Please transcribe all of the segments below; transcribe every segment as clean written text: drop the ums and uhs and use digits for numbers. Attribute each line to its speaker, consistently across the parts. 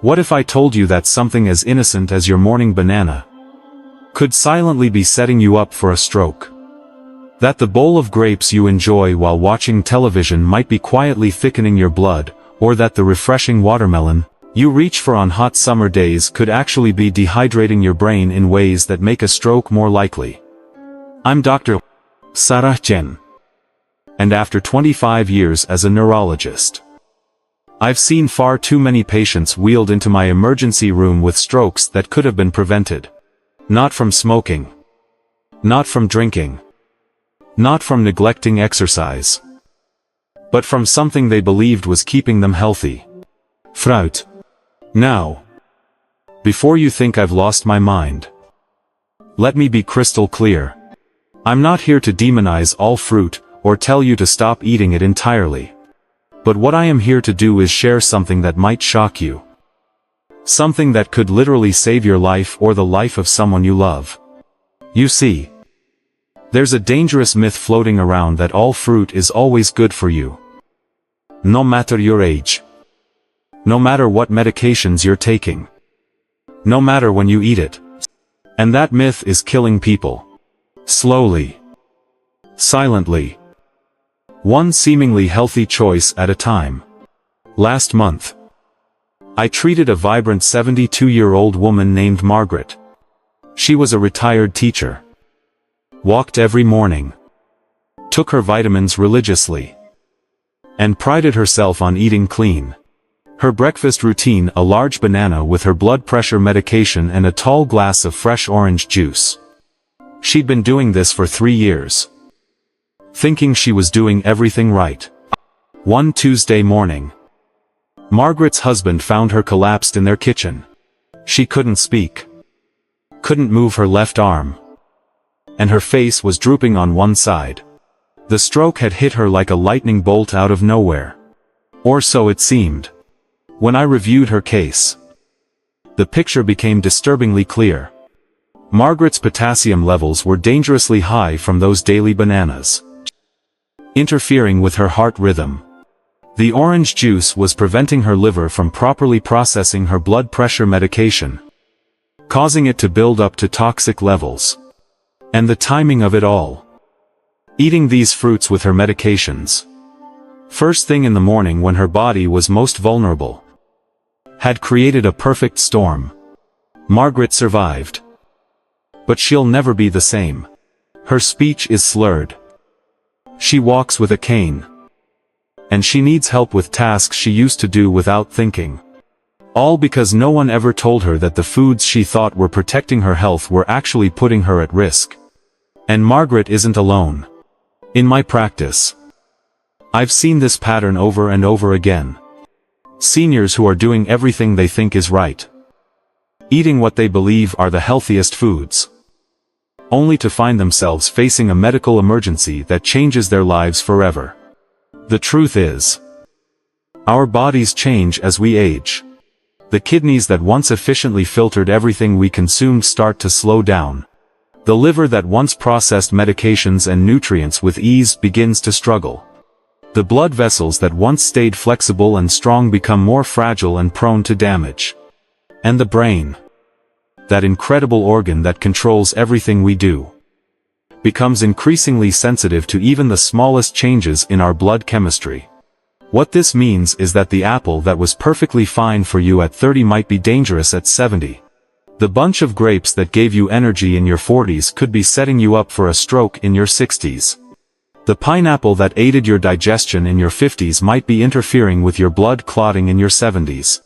Speaker 1: What if I told you that something as innocent as your morning banana could silently be setting you up for a stroke? That the bowl of grapes you enjoy while watching television might be quietly thickening your blood, or that the refreshing watermelon you reach for on hot summer days could actually be dehydrating your brain in ways that make a stroke more likely. I'm Dr. Sarah Chen. And after 25 years as a neurologist, I've seen far too many patients wheeled into my emergency room with strokes that could have been prevented. Not from smoking. Not from drinking. Not from neglecting exercise. But from something they believed was keeping them healthy. Fruit. Now, before you think I've lost my mind, let me be crystal clear. I'm not here to demonize all fruit, or tell you to stop eating it entirely. But what I am here to do is share something that might shock you. Something that could literally save your life or the life of someone you love. You see, there's a dangerous myth floating around that all fruit is always good for you. No matter your age. No matter what medications you're taking. No matter when you eat it. And that myth is killing people. Slowly. Silently. One seemingly healthy choice at a time. Last month, I treated a vibrant 72-year-old woman named Margaret. She was a retired teacher. Walked every morning. Took her vitamins religiously. And prided herself on eating clean. Her breakfast routine: a large banana with her blood pressure medication and a tall glass of fresh orange juice. She'd been doing this for 3 years. Thinking she was doing everything right. One Tuesday morning, Margaret's husband found her collapsed in their kitchen. She couldn't speak. Couldn't move her left arm. And her face was drooping on one side. The stroke had hit her like a lightning bolt out of nowhere. Or so it seemed. When I reviewed her case, the picture became disturbingly clear. Margaret's potassium levels were dangerously high from those daily bananas, interfering with her heart rhythm. The orange juice was preventing her liver from properly processing her blood pressure medication, causing it to build up to toxic levels. And the timing of it all. Eating these fruits with her medications, first thing in the morning when her body was most vulnerable, had created a perfect storm. Margaret survived. But she'll never be the same. Her speech is slurred. She walks with a cane. And she needs help with tasks she used to do without thinking. All because no one ever told her that the foods she thought were protecting her health were actually putting her at risk. And Margaret isn't alone. In my practice, I've seen this pattern over and over again. Seniors who are doing everything they think is right. Eating what they believe are the healthiest foods. Only to find themselves facing a medical emergency that changes their lives forever. The truth is, our bodies change as we age. The kidneys that once efficiently filtered everything we consumed start to slow down. The liver that once processed medications and nutrients with ease begins to struggle. The blood vessels that once stayed flexible and strong become more fragile and prone to damage. And the brain, that incredible organ that controls everything we do, becomes increasingly sensitive to even the smallest changes in our blood chemistry. What this means is that the apple that was perfectly fine for you at 30 might be dangerous at 70. The bunch of grapes that gave you energy in your 40s could be setting you up for a stroke in your 60s. The pineapple that aided your digestion in your 50s might be interfering with your blood clotting in your 70s.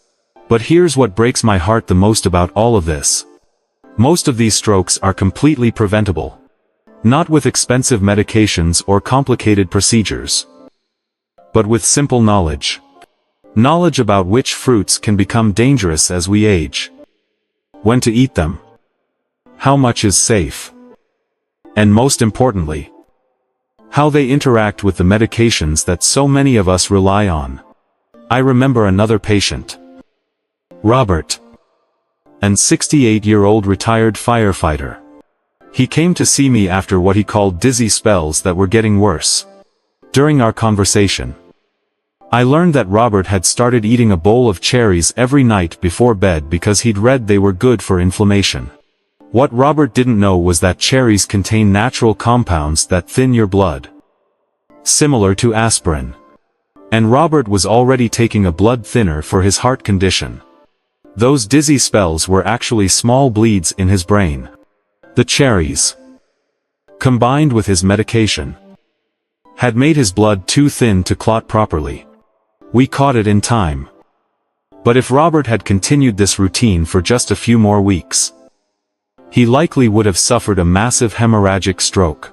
Speaker 1: But here's what breaks my heart the most about all of this. Most of these strokes are completely preventable. Not with expensive medications or complicated procedures, but with simple knowledge. Knowledge about which fruits can become dangerous as we age. When to eat them. How much is safe. And most importantly, how they interact with the medications that so many of us rely on. I remember another patient, Robert, an 68-year-old retired firefighter. He came to see me after what he called dizzy spells that were getting worse. During our conversation, I learned that Robert had started eating a bowl of cherries every night before bed because he'd read they were good for inflammation. What Robert didn't know was that cherries contain natural compounds that thin your blood, similar to aspirin. And Robert was already taking a blood thinner for his heart condition. Those dizzy spells were actually small bleeds in his brain. The cherries, combined with his medication, had made his blood too thin to clot properly. We caught it in time. But if Robert had continued this routine for just a few more weeks, he likely would have suffered a massive hemorrhagic stroke.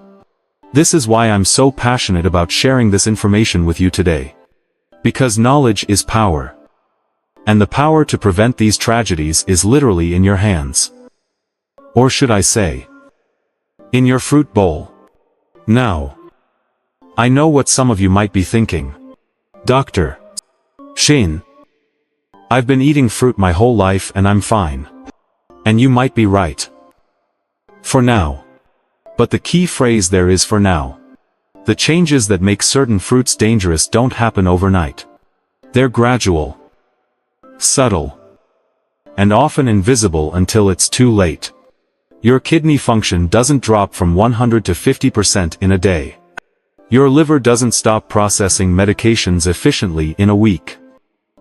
Speaker 1: This is why I'm so passionate about sharing this information with you today. Because knowledge is power. And the power to prevent these tragedies is literally in your hands. Or should I say, in your fruit bowl. Now, I know what some of you might be thinking. Dr. Shane, I've been eating fruit my whole life and I'm fine. And you might be right. For now. But the key phrase there is for now. The changes that make certain fruits dangerous don't happen overnight. They're gradual, subtle, and often invisible until it's too late. Your kidney function doesn't drop from 100 to 50% in a day. Your liver doesn't stop processing medications efficiently in a week.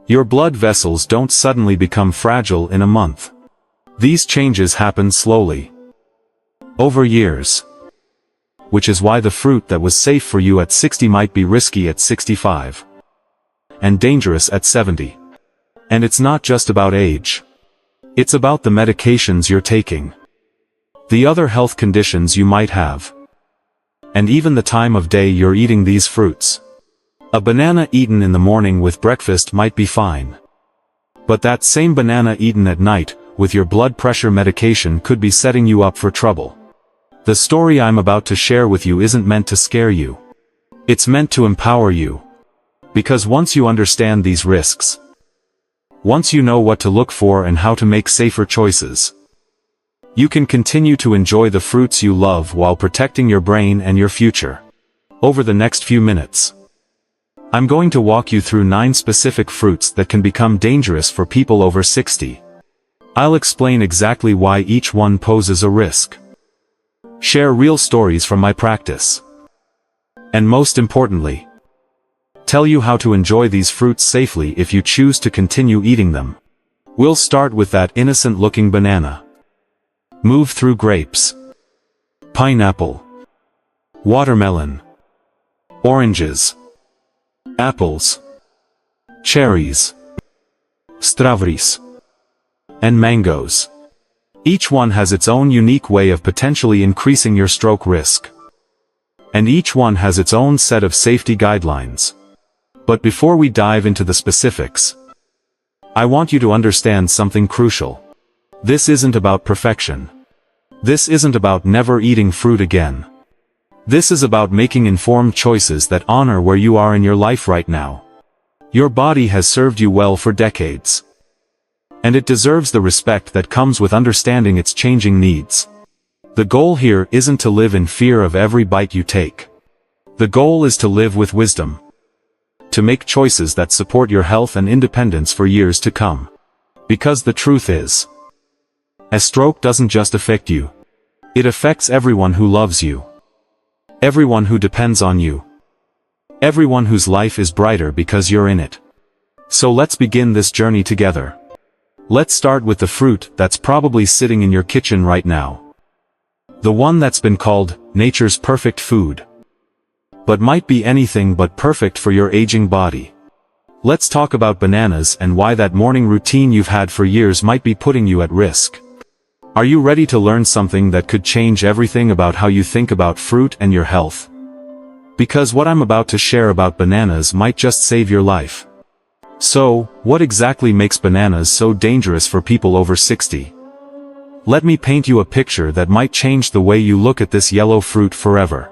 Speaker 1: Your blood vessels don't suddenly become fragile in a month. These changes happen slowly, over years. Which is why the fruit that was safe for you at 60 might be risky at 65. And dangerous at 70. And it's not just about age. It's about the medications you're taking, the other health conditions you might have, and even the time of day you're eating these fruits. A banana eaten in the morning with breakfast might be fine. But that same banana eaten at night, with your blood pressure medication, could be setting you up for trouble. The story I'm about to share with you isn't meant to scare you. It's meant to empower you. Because once you understand these risks, once you know what to look for and how to make safer choices, you can continue to enjoy the fruits you love while protecting your brain and your future. Over the next few minutes, I'm going to walk you through 9 specific fruits that can become dangerous for people over 60. I'll explain exactly why each one poses a risk, share real stories from my practice, and most importantly, tell you how to enjoy these fruits safely if you choose to continue eating them. We'll start with that innocent-looking banana. Move through grapes, pineapple, watermelon, oranges, apples, cherries, strawberries, and mangoes. Each one has its own unique way of potentially increasing your stroke risk. And each one has its own set of safety guidelines. But before we dive into the specifics, I want you to understand something crucial. This isn't about perfection. This isn't about never eating fruit again. This is about making informed choices that honor where you are in your life right now. Your body has served you well for decades. And it deserves the respect that comes with understanding its changing needs. The goal here isn't to live in fear of every bite you take. The goal is to live with wisdom. To make choices that support your health and independence for years to come. Because the truth is, a stroke doesn't just affect you. It affects everyone who loves you. Everyone who depends on you. Everyone whose life is brighter because you're in it. So let's begin this journey together. Let's start with the fruit that's probably sitting in your kitchen right now. The one that's been called nature's perfect food, but might be anything but perfect for your aging body. Let's talk about bananas and why that morning routine you've had for years might be putting you at risk. Are you ready to learn something that could change everything about how you think about fruit and your health? Because what I'm about to share about bananas might just save your life. So, what exactly makes bananas so dangerous for people over 60? Let me paint you a picture that might change the way you look at this yellow fruit forever.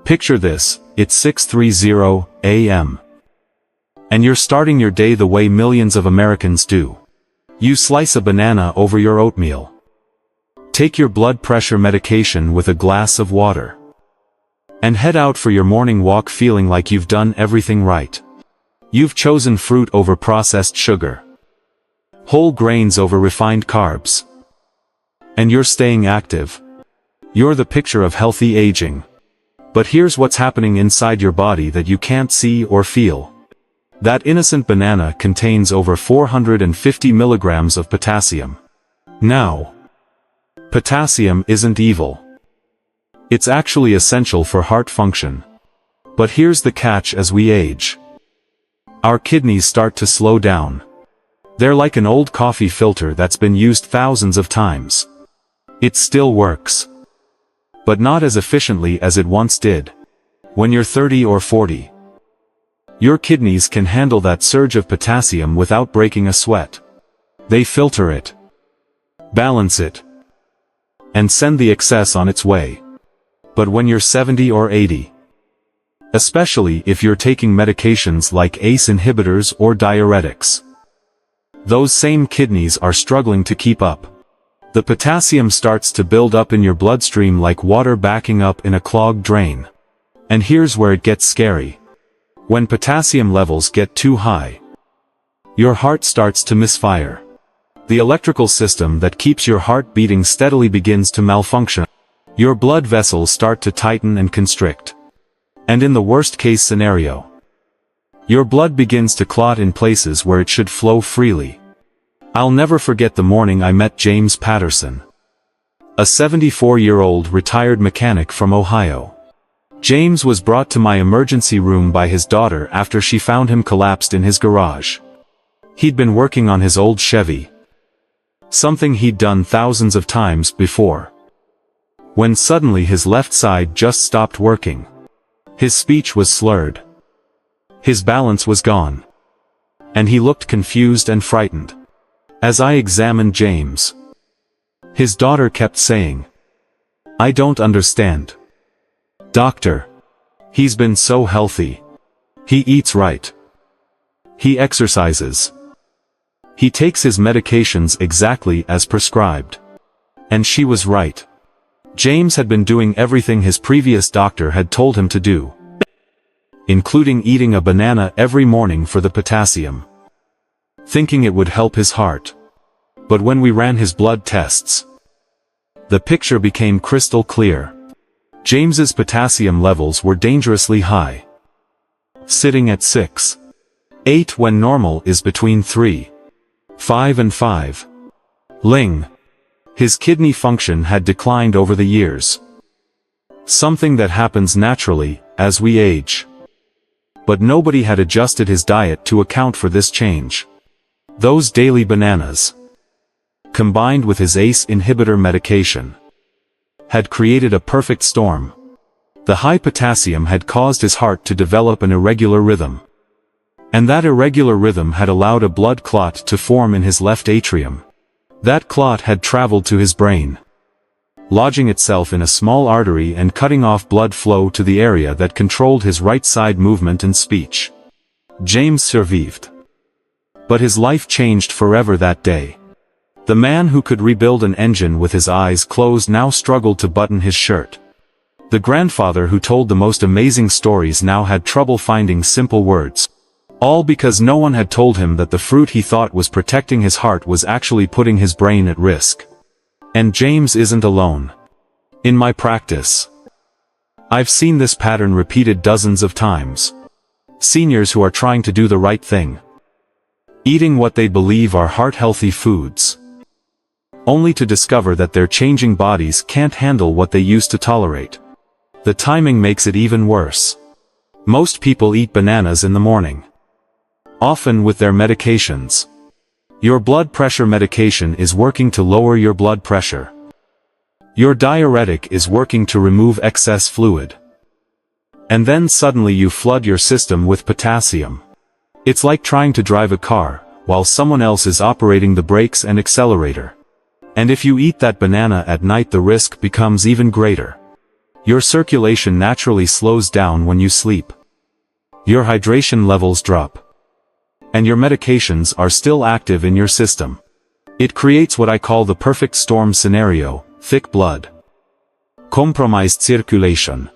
Speaker 1: Picture this, it's 6:30 a.m. And you're starting your day the way millions of Americans do. You slice a banana over your oatmeal. Take your blood pressure medication with a glass of water. And head out for your morning walk feeling like you've done everything right. You've chosen fruit over processed sugar, whole grains over refined carbs. And you're staying active. You're the picture of healthy aging. But here's what's happening inside your body that you can't see or feel. That innocent banana contains over 450 milligrams of potassium. Now, potassium isn't evil. It's actually essential for heart function. But here's the catch: as we age, our kidneys start to slow down. They're like an old coffee filter that's been used thousands of times. It still works, but not as efficiently as it once did. When you're 30 or 40, your kidneys can handle that surge of potassium without breaking a sweat. They filter it, balance it, and send the excess on its way. But when you're 70 or 80, especially if you're taking medications like ACE inhibitors or diuretics, those same kidneys are struggling to keep up. The potassium starts to build up in your bloodstream like water backing up in a clogged drain. And here's where it gets scary. When potassium levels get too high, your heart starts to misfire. The electrical system that keeps your heart beating steadily begins to malfunction. Your blood vessels start to tighten and constrict. And in the worst-case scenario, your blood begins to clot in places where it should flow freely. I'll never forget the morning I met James Patterson, a 74-year-old retired mechanic from Ohio. James was brought to my emergency room by his daughter after she found him collapsed in his garage. He'd been working on his old Chevy, something he'd done thousands of times before, when suddenly his left side just stopped working. His speech was slurred. His balance was gone. And he looked confused and frightened. As I examined James, his daughter kept saying, "I don't understand. Doctor, he's been so healthy. He eats right. He exercises. He takes his medications exactly as prescribed." And she was right. James had been doing everything his previous doctor had told him to do, including eating a banana every morning for the potassium, thinking it would help his heart. But when we ran his blood tests, the picture became crystal clear. James's potassium levels were dangerously high, sitting at 6.8 when normal is between 3.5 and 5. Ling. His kidney function had declined over the years, something that happens naturally as we age. But nobody had adjusted his diet to account for this change. Those daily bananas, combined with his ACE inhibitor medication, had created a perfect storm. The high potassium had caused his heart to develop an irregular rhythm. And that irregular rhythm had allowed a blood clot to form in his left atrium. That clot had traveled to his brain, lodging itself in a small artery and cutting off blood flow to the area that controlled his right side movement and speech. James survived. But his life changed forever that day. The man who could rebuild an engine with his eyes closed now struggled to button his shirt. The grandfather who told the most amazing stories now had trouble finding simple words. All because no one had told him that the fruit he thought was protecting his heart was actually putting his brain at risk. And James isn't alone. In my practice, I've seen this pattern repeated dozens of times. Seniors who are trying to do the right thing, eating what they believe are heart-healthy foods, only to discover that their changing bodies can't handle what they used to tolerate. The timing makes it even worse. Most people eat bananas in the morning, often with their medications. Your blood pressure medication is working to lower your blood pressure. Your diuretic is working to remove excess fluid. And then suddenly you flood your system with potassium. It's like trying to drive a car, while someone else is operating the brakes and accelerator. And if you eat that banana at night, the risk becomes even greater. Your circulation naturally slows down when you sleep. Your hydration levels drop. And your medications are still active in your system. It creates what I call the perfect storm scenario: thick blood, compromised circulation,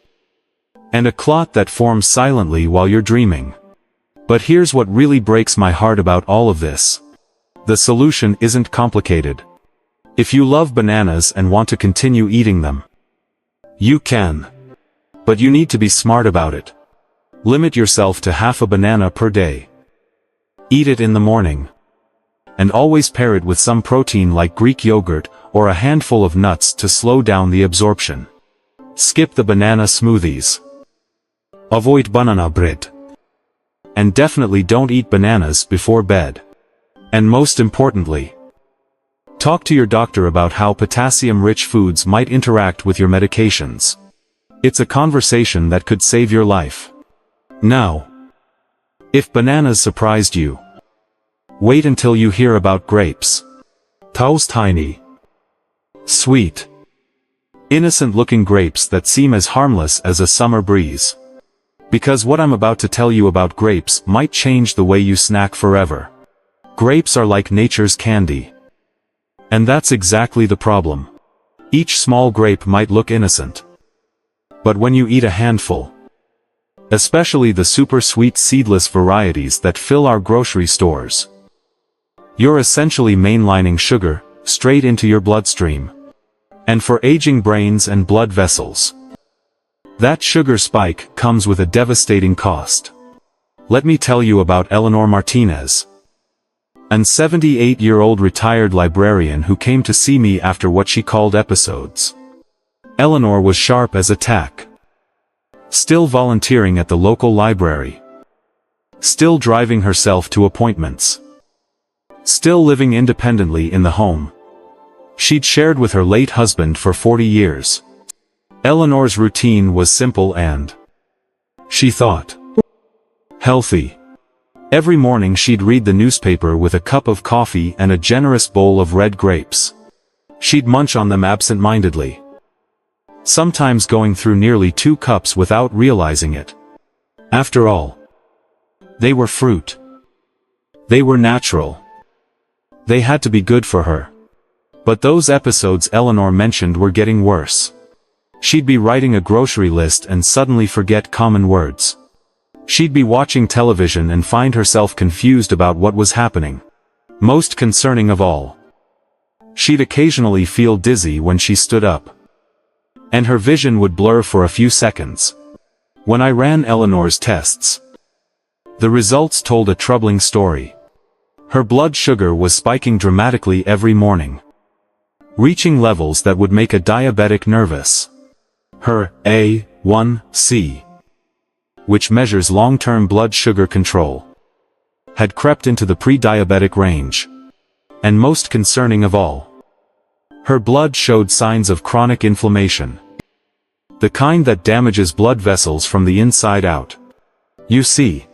Speaker 1: and a clot that forms silently while you're dreaming. But here's what really breaks my heart about all of this. The solution isn't complicated. If you love bananas and want to continue eating them, you can. But you need to be smart about it. Limit yourself to half a banana per day. Eat it in the morning. And always pair it with some protein like Greek yogurt or a handful of nuts to slow down the absorption. Skip the banana smoothies. Avoid banana bread. And definitely don't eat bananas before bed. And most importantly, talk to your doctor about how potassium-rich foods might interact with your medications. It's a conversation that could save your life. Now, if bananas surprised you, wait until you hear about grapes. Those tiny, sweet, innocent-looking grapes that seem as harmless as a summer breeze. Because what I'm about to tell you about grapes might change the way you snack forever. Grapes are like nature's candy. And that's exactly the problem. Each small grape might look innocent. But when you eat a handful, especially the super sweet seedless varieties that fill our grocery stores, you're essentially mainlining sugar straight into your bloodstream. And for aging brains and blood vessels, that sugar spike comes with a devastating cost. Let me tell you about Eleanor Martinez, an 78-year-old retired librarian who came to see me after what she called episodes. Eleanor was sharp as a tack. Still volunteering at the local library. Still driving herself to appointments. Still living independently in the home she'd shared with her late husband for 40 years. Eleanor's routine was simple and, she thought, healthy. Every morning she'd read the newspaper with a cup of coffee and a generous bowl of red grapes. She'd munch on them absent-mindedly, sometimes going through nearly 2 cups without realizing it. After all, they were fruit. They were natural. They had to be good for her. But those episodes Eleanor mentioned were getting worse. She'd be writing a grocery list and suddenly forget common words. She'd be watching television and find herself confused about what was happening. Most concerning of all, she'd occasionally feel dizzy when she stood up. And her vision would blur for a few seconds. When I ran Eleanor's tests, the results told a troubling story. Her blood sugar was spiking dramatically every morning, reaching levels that would make a diabetic nervous. Her A1C, which measures long-term blood sugar control, had crept into the pre-diabetic range. And most concerning of all, her blood showed signs of chronic inflammation. The kind that damages blood vessels from the inside out. You see,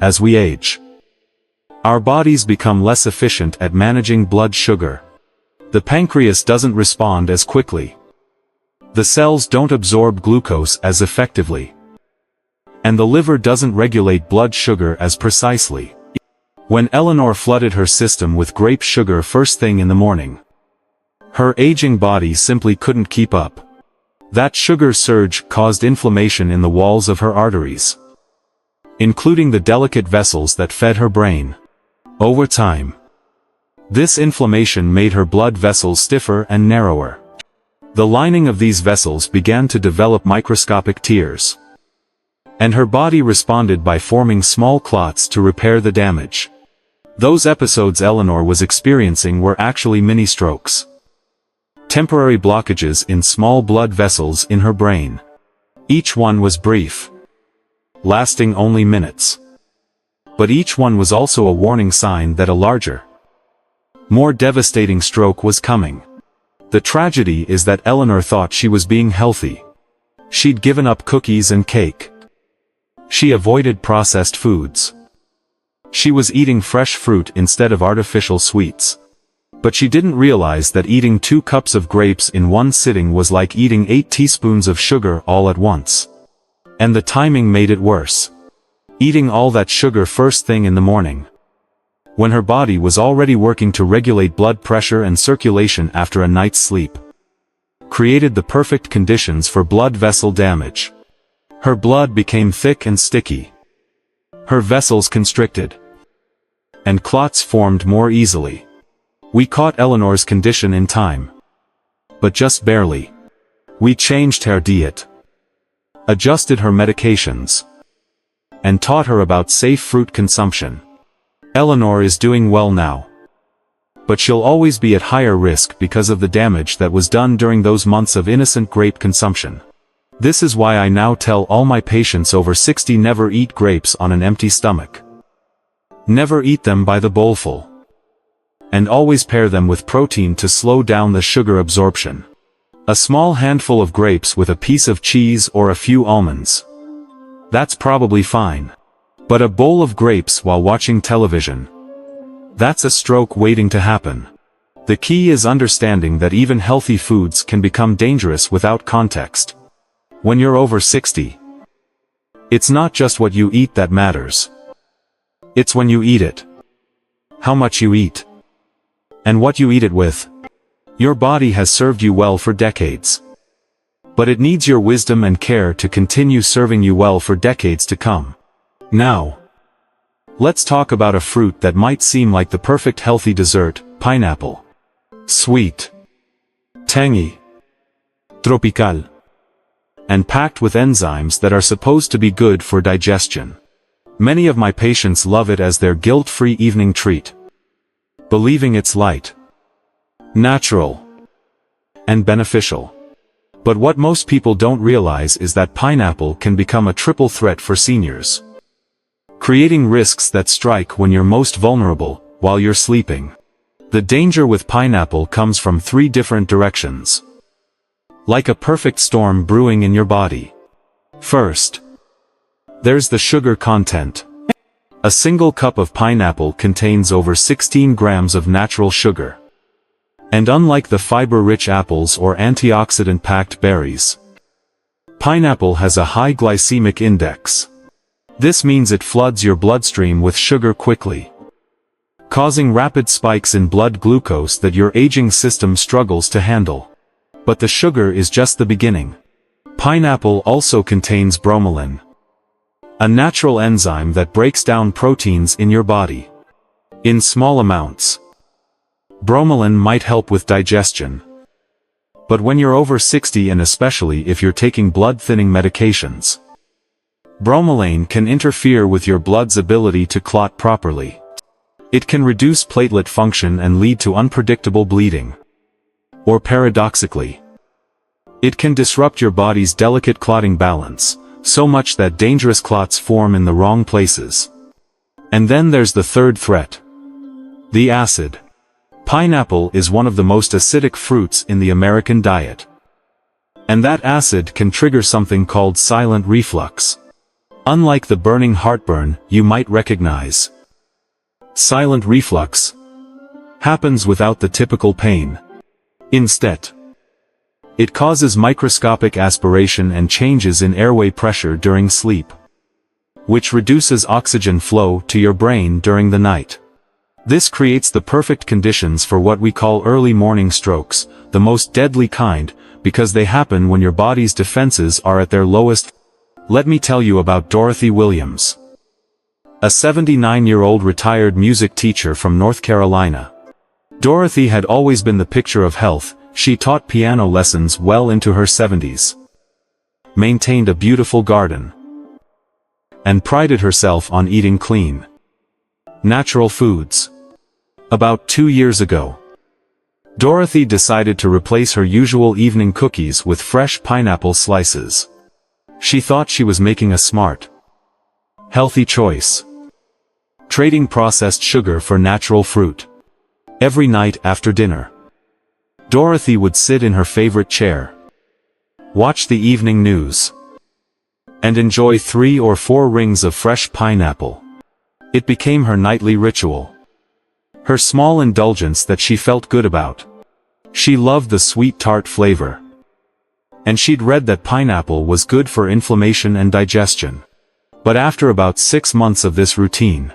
Speaker 1: as we age, our bodies become less efficient at managing blood sugar. The pancreas doesn't respond as quickly. The cells don't absorb glucose as effectively. And the liver doesn't regulate blood sugar as precisely. When Eleanor flooded her system with grape sugar first thing in the morning, her aging body simply couldn't keep up. That sugar surge caused inflammation in the walls of her arteries, including the delicate vessels that fed her brain. Over time, this inflammation made her blood vessels stiffer and narrower. The lining of these vessels began to develop microscopic tears. And her body responded by forming small clots to repair the damage. Those episodes Eleanor was experiencing were actually mini-strokes. Temporary blockages in small blood vessels in her brain. Each one was brief, lasting only minutes. But each one was also a warning sign that a larger, more devastating stroke was coming. The tragedy is that Eleanor thought she was being healthy. She'd given up cookies and cake. She avoided processed foods. She was eating fresh fruit instead of artificial sweets. But she didn't realize that eating 2 cups of grapes in one sitting was like eating 8 teaspoons of sugar all at once. And the timing made it worse. Eating all that sugar first thing in the morning, when her body was already working to regulate blood pressure and circulation after a night's sleep, created the perfect conditions for blood vessel damage. Her blood became thick and sticky. Her vessels constricted, and clots formed more easily. We caught Eleanor's condition in time, but just barely. We changed her diet, adjusted her medications, and taught her about safe fruit consumption. Eleanor is doing well now, but she'll always be at higher risk because of the damage that was done during those months of innocent grape consumption. This is why I now tell all my patients over 60 never eat grapes on an empty stomach. Never eat them by the bowlful. And always pair them with protein to slow down the sugar absorption. A small handful of grapes with a piece of cheese or a few almonds. That's probably fine. But a bowl of grapes while watching television, that's a stroke waiting to happen. The key is understanding that even healthy foods can become dangerous without context. When you're over 60, it's not just what you eat that matters. It's when you eat it, how much you eat, and what you eat it with. Your body has served you well for decades, but it needs your wisdom and care to continue serving you well for decades to come. Now, let's talk about a fruit that might seem like the perfect healthy dessert: pineapple. Sweet, tangy, tropical, and packed with enzymes that are supposed to be good for digestion. Many of my patients love it as their guilt-free evening treat, believing it's light, natural, and beneficial. But what most people don't realize is that pineapple can become a triple threat for seniors, creating risks that strike when you're most vulnerable, while you're sleeping. The danger with pineapple comes from 3 different directions, like a perfect storm brewing in your body. First, there's the sugar content. A single cup of pineapple contains over 16 grams of natural sugar. And unlike the fiber-rich apples or antioxidant-packed berries, pineapple has a high glycemic index. This means it floods your bloodstream with sugar quickly, causing rapid spikes in blood glucose that your aging system struggles to handle. But the sugar is just the beginning. Pineapple also contains bromelain, a natural enzyme that breaks down proteins in your body. In small amounts, bromelain might help with digestion. But when you're over 60, and especially if you're taking blood-thinning medications, bromelain can interfere with your blood's ability to clot properly. It can reduce platelet function and lead to unpredictable bleeding. Or paradoxically, it can disrupt your body's delicate clotting balance, so much that dangerous clots form in the wrong places. And then there's the third threat: the acid. Pineapple is one of the most acidic fruits in the American diet. And that acid can trigger something called silent reflux. Unlike the burning heartburn you might recognize, silent reflux happens without the typical pain. Instead, it causes microscopic aspiration and changes in airway pressure during sleep, which reduces oxygen flow to your brain during the night. This creates the perfect conditions for what we call early morning strokes, the most deadly kind, because they happen when your body's defenses are at their lowest. Let me tell you about Dorothy Williams, a 79-year-old retired music teacher from North Carolina. Dorothy had always been the picture of health. She taught piano lessons well into her 70s, maintained a beautiful garden, and prided herself on eating clean, natural foods. About 2 years ago, Dorothy decided to replace her usual evening cookies with fresh pineapple slices. She thought she was making a smart, healthy choice, trading processed sugar for natural fruit. Every night after dinner, Dorothy would sit in her favorite chair, watch the evening news, and enjoy 3 or 4 rings of fresh pineapple. It became her nightly ritual, her small indulgence that she felt good about. She loved the sweet tart flavor, and she'd read that pineapple was good for inflammation and digestion. But after about 6 months of this routine,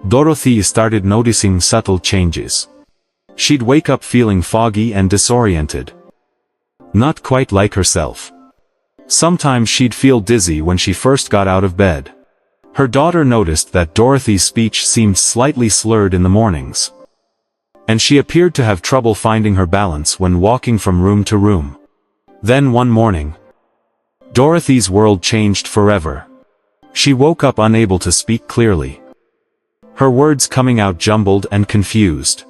Speaker 1: Dorothy started noticing subtle changes. She'd wake up feeling foggy and disoriented, not quite like herself. Sometimes she'd feel dizzy when she first got out of bed. Her daughter noticed that Dorothy's speech seemed slightly slurred in the mornings. And she appeared to have trouble finding her balance when walking from room to room. Then one morning, Dorothy's world changed forever. She woke up unable to speak clearly. Her words coming out jumbled and confused.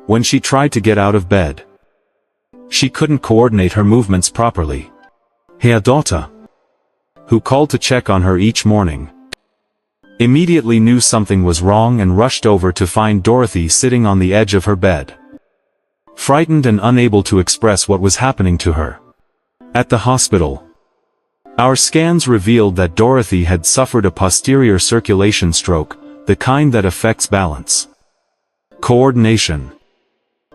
Speaker 1: When she tried to get out of bed, she couldn't coordinate her movements properly. Her daughter, who called to check on her each morning, immediately knew something was wrong and rushed over to find Dorothy sitting on the edge of her bed, frightened and unable to express what was happening to her. At the hospital, our scans revealed that Dorothy had suffered a posterior circulation stroke, the kind that affects balance, coordination,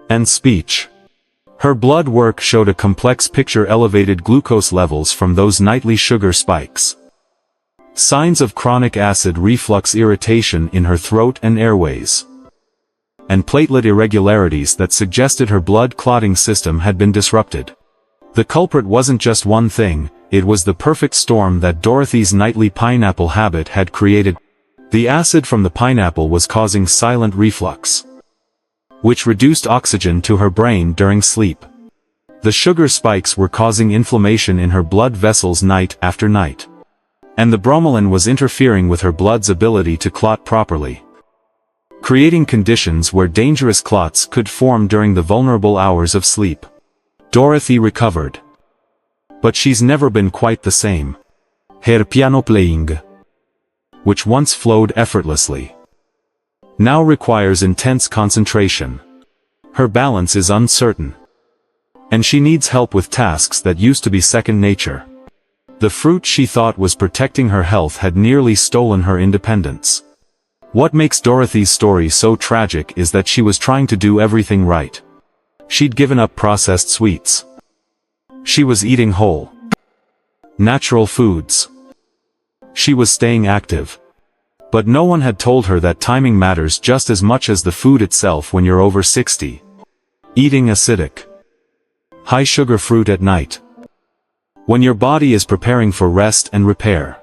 Speaker 1: and speech. Her blood work showed a complex picture: elevated glucose levels from those nightly sugar spikes, signs of chronic acid reflux, irritation in her throat and airways, and platelet irregularities that suggested her blood clotting system had been disrupted. The culprit wasn't just one thing, it was the perfect storm that Dorothy's nightly pineapple habit had created. The acid from the pineapple was causing silent reflux, which reduced oxygen to her brain during sleep. The sugar spikes were causing inflammation in her blood vessels night after night. And the bromelain was interfering with her blood's ability to clot properly, creating conditions where dangerous clots could form during the vulnerable hours of sleep. Dorothy recovered, but she's never been quite the same. Her piano playing, which once flowed effortlessly, now requires intense concentration. Her balance is uncertain, and she needs help with tasks that used to be second nature. The fruit she thought was protecting her health had nearly stolen her independence. What makes Dorothy's story so tragic is that she was trying to do everything right. She'd given up processed sweets. She was eating whole, natural foods. She was staying active. But no one had told her that timing matters just as much as the food itself when you're over 60. Eating acidic, high-sugar fruit at night, when your body is preparing for rest and repair,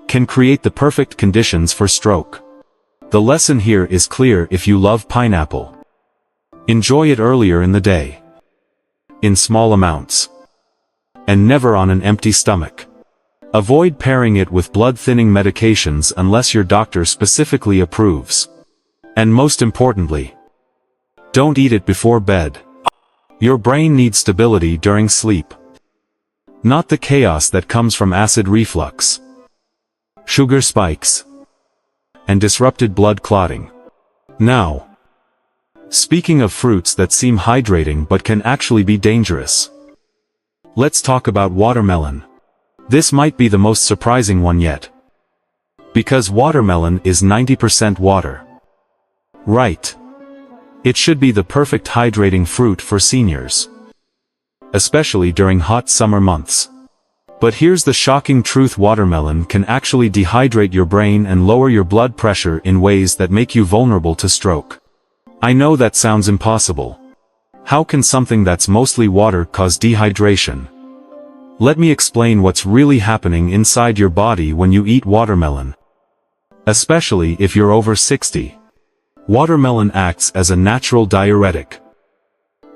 Speaker 1: can create the perfect conditions for stroke. The lesson here is clear: if you love pineapple, enjoy it earlier in the day, in small amounts, and never on an empty stomach. Avoid pairing it with blood-thinning medications unless your doctor specifically approves. And most importantly, don't eat it before bed. Your brain needs stability during sleep, not the chaos that comes from acid reflux, sugar spikes, and disrupted blood clotting. Now, speaking of fruits that seem hydrating but can actually be dangerous, let's talk about watermelon. This might be the most surprising one yet, because watermelon is 90% water. Right. It should be the perfect hydrating fruit for seniors, especially during hot summer months. But here's the shocking truth: watermelon can actually dehydrate your brain and lower your blood pressure in ways that make you vulnerable to stroke. I know that sounds impossible. How can something that's mostly water cause dehydration? Let me explain what's really happening inside your body when you eat watermelon. Especially if you're over 60. Watermelon acts as a natural diuretic,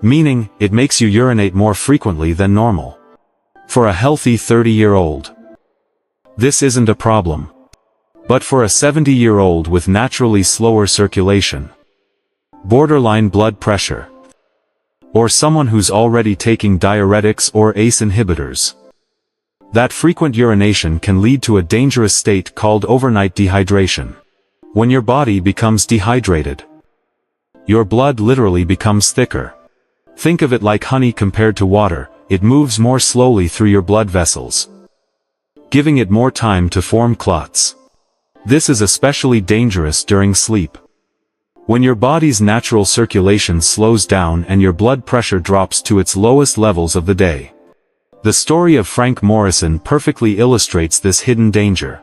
Speaker 1: meaning it makes you urinate more frequently than normal. For a healthy 30-year-old, this isn't a problem. But for a 70-year-old with naturally slower circulation, borderline blood pressure, or someone who's already taking diuretics or ACE inhibitors, that frequent urination can lead to a dangerous state called overnight dehydration. When your body becomes dehydrated, your blood literally becomes thicker. Think of it like honey compared to water: it moves more slowly through your blood vessels, giving it more time to form clots. This is especially dangerous during sleep, when your body's natural circulation slows down and your blood pressure drops to its lowest levels of the day. The story of Frank Morrison perfectly illustrates this hidden danger.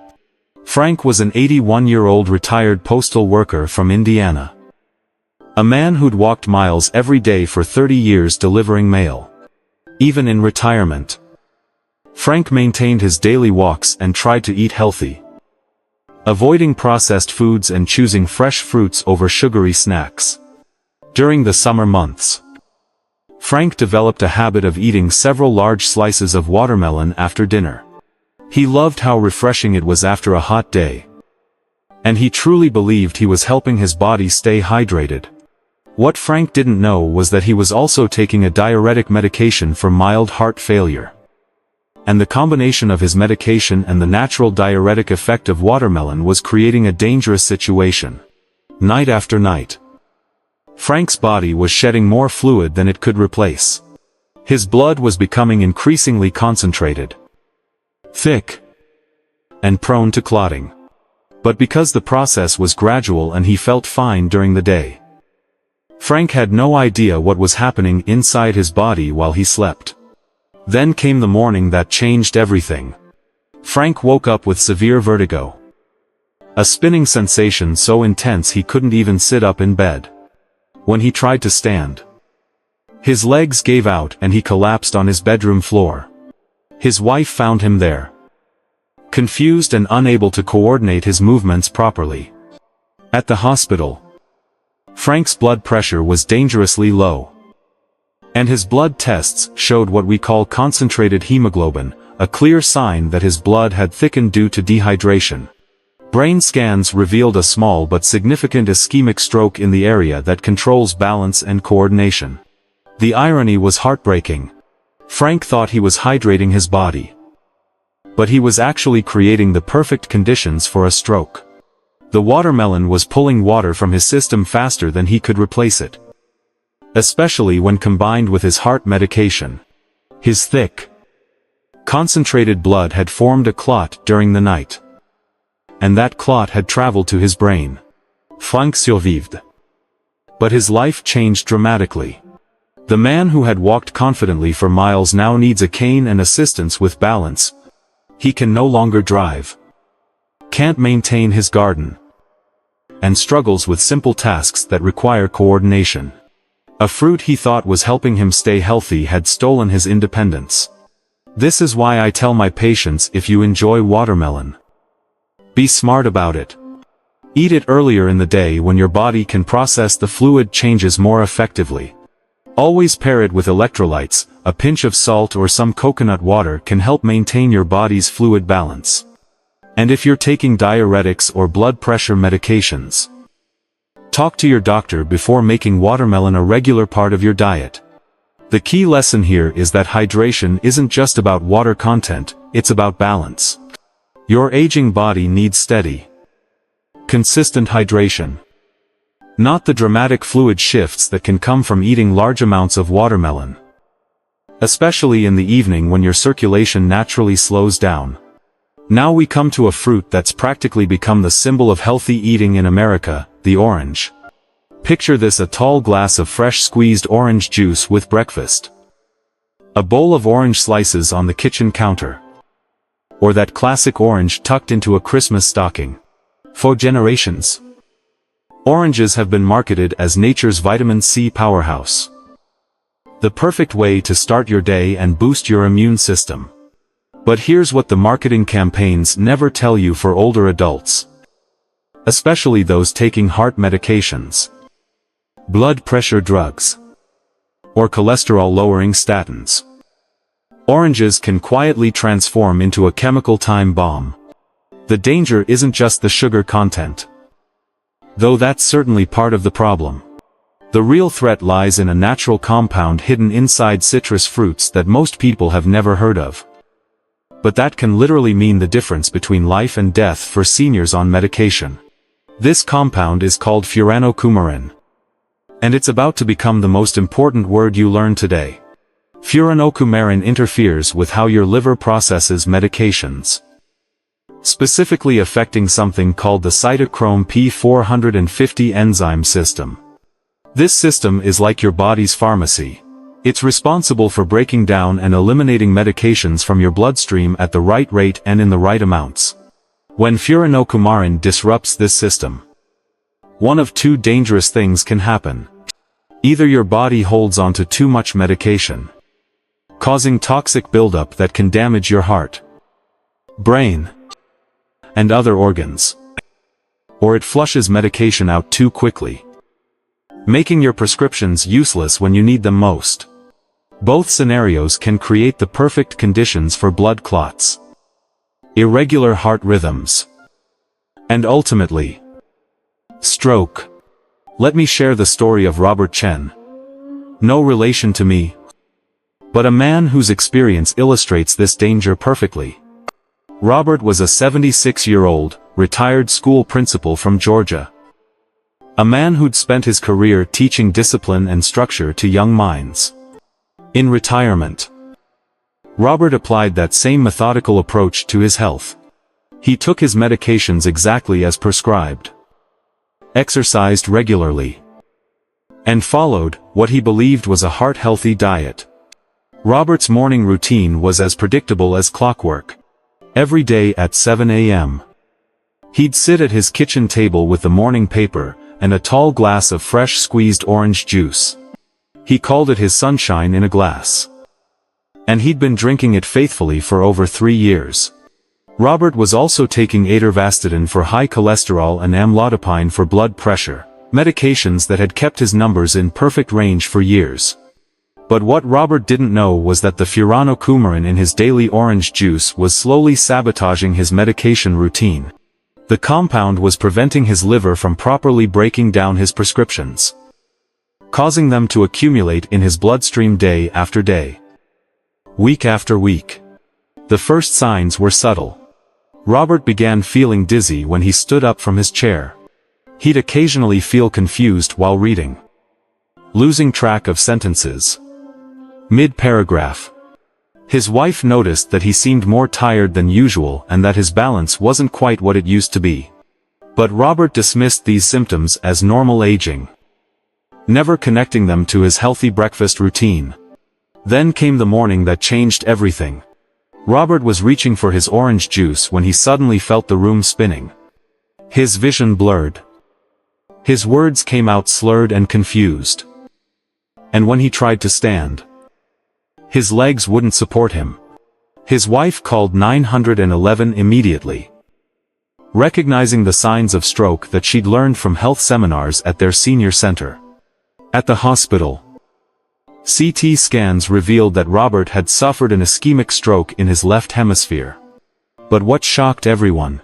Speaker 1: Frank was an 81-year-old retired postal worker from Indiana, a man who'd walked miles every day for 30 years delivering mail. Even in retirement, Frank maintained his daily walks and tried to eat healthy. avoiding processed foods and choosing fresh fruits over sugary snacks. During the summer months, Frank developed a habit of eating several large slices of watermelon after dinner. He loved how refreshing it was after a hot day. And he truly believed he was helping his body stay hydrated. What Frank didn't know was that he was also taking a diuretic medication for mild heart failure. And the combination of his medication and the natural diuretic effect of watermelon was creating a dangerous situation. Night after night, Frank's body was shedding more fluid than it could replace. His blood was becoming increasingly concentrated, thick, and prone to clotting. But because the process was gradual and he felt fine during the day, Frank had no idea what was happening inside his body while he slept. Then came the morning that changed everything. Frank woke up with severe vertigo, a spinning sensation so intense he couldn't even sit up in bed. When he tried to stand, his legs gave out and he collapsed on his bedroom floor. His wife found him there, confused and unable to coordinate his movements properly. At the hospital, Frank's blood pressure was dangerously low, and his blood tests showed what we call concentrated hemoglobin, a clear sign that his blood had thickened due to dehydration. Brain scans revealed a small but significant ischemic stroke in the area that controls balance and coordination. The irony was heartbreaking. Frank thought he was hydrating his body, but he was actually creating the perfect conditions for a stroke. The watermelon was pulling water from his system faster than he could replace it, especially when combined with his heart medication. His thick, concentrated blood had formed a clot during the night, and that clot had traveled to his brain. Frank survived, but his life changed dramatically. The man who had walked confidently for miles now needs a cane and assistance with balance. He can no longer drive, can't maintain his garden, and struggles with simple tasks that require coordination. A fruit he thought was helping him stay healthy had stolen his independence. This is why I tell my patients, if you enjoy watermelon, be smart about it. Eat it earlier in the day when your body can process the fluid changes more effectively. Always pair it with electrolytes. A pinch of salt or some coconut water can help maintain your body's fluid balance. And if you're taking diuretics or blood pressure medications, talk to your doctor before making watermelon a regular part of your diet. The key lesson here is that hydration isn't just about water content, it's about balance. Your aging body needs steady, consistent hydration, not the dramatic fluid shifts that can come from eating large amounts of watermelon, especially in the evening when your circulation naturally slows down. Now we come to a fruit that's practically become the symbol of healthy eating in America, the orange. Picture this: a tall glass of fresh squeezed orange juice with breakfast, a bowl of orange slices on the kitchen counter, or that classic orange tucked into a Christmas stocking. For generations, oranges have been marketed as nature's vitamin C powerhouse, the perfect way to start your day and boost your immune system. But here's what the marketing campaigns never tell you for older adults, especially those taking heart medications, blood pressure drugs, or cholesterol-lowering statins. Oranges can quietly transform into a chemical time bomb. The danger isn't just the sugar content, though that's certainly part of the problem. The real threat lies in a natural compound hidden inside citrus fruits that most people have never heard of. But that can literally mean the difference between life and death for seniors on medication. This compound is called furanocoumarin, and it's about to become the most important word you learn today. Furanocoumarin interferes with how your liver processes medications, specifically affecting something called the cytochrome P450 enzyme system. This system is like your body's pharmacy. It's responsible for breaking down and eliminating medications from your bloodstream at the right rate and in the right amounts. When furanocoumarin disrupts this system, one of two dangerous things can happen. Either your body holds onto too much medication, causing toxic buildup that can damage your heart, brain, and other organs. or it flushes medication out too quickly, making your prescriptions useless when you need them most. Both scenarios can create the perfect conditions for blood clots, irregular heart rhythms, and ultimately, stroke. Let me share the story of Robert Chen. No relation to me, but a man whose experience illustrates this danger perfectly. Robert was a 76-year-old, retired school principal from Georgia. A man who'd spent his career teaching discipline and structure to young minds. In retirement, Robert applied that same methodical approach to his health. He took his medications exactly as prescribed, exercised regularly, and followed what he believed was a heart-healthy diet. Robert's morning routine was as predictable as clockwork. Every day at 7 a.m., he'd sit at his kitchen table with the morning paper and a tall glass of fresh squeezed orange juice. He called it his sunshine in a glass, and he'd been drinking it faithfully for over 3 years. Robert was also taking atorvastatin for high cholesterol and amlodipine for blood pressure, medications that had kept his numbers in perfect range for years. But what Robert didn't know was that the furanocoumarin in his daily orange juice was slowly sabotaging his medication routine. The compound was preventing his liver from properly breaking down his prescriptions, causing them to accumulate in his bloodstream day after day, week after week. The first signs were subtle. Robert began feeling dizzy when he stood up from his chair. He'd occasionally feel confused while reading, losing track of sentences mid-paragraph. His wife noticed that he seemed more tired than usual and that his balance wasn't quite what it used to be. But Robert dismissed these symptoms as normal aging, never connecting them to his healthy breakfast routine. Then came the morning that changed everything. Robert was reaching for his orange juice when he suddenly felt the room spinning. His vision blurred. His words came out slurred and confused. And when he tried to stand, his legs wouldn't support him. His wife called 911 immediately, recognizing the signs of stroke that she'd learned from health seminars at their senior center. At the hospital, CT scans revealed that Robert had suffered an ischemic stroke in his left hemisphere. But what shocked everyone,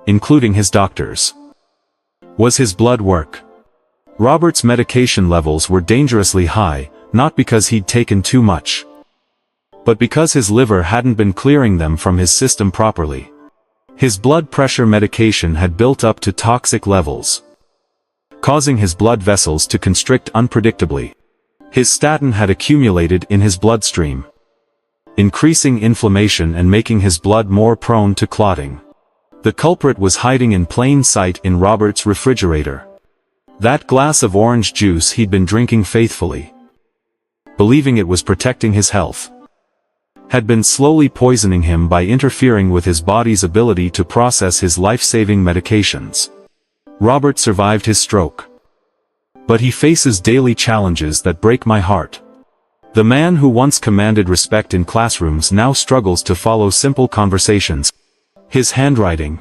Speaker 1: including his doctors, was his blood work. Robert's medication levels were dangerously high, not because he'd taken too much, but because his liver hadn't been clearing them from his system properly. His blood pressure medication had built up to toxic levels, causing his blood vessels to constrict unpredictably. His statin had accumulated in his bloodstream, increasing inflammation and making his blood more prone to clotting. The culprit was hiding in plain sight in Robert's refrigerator. That glass of orange juice he'd been drinking faithfully, believing it was protecting his health, had been slowly poisoning him by interfering with his body's ability to process his life-saving medications. Robert survived his stroke, but he faces daily challenges that break my heart. The man who once commanded respect in classrooms now struggles to follow simple conversations. His handwriting,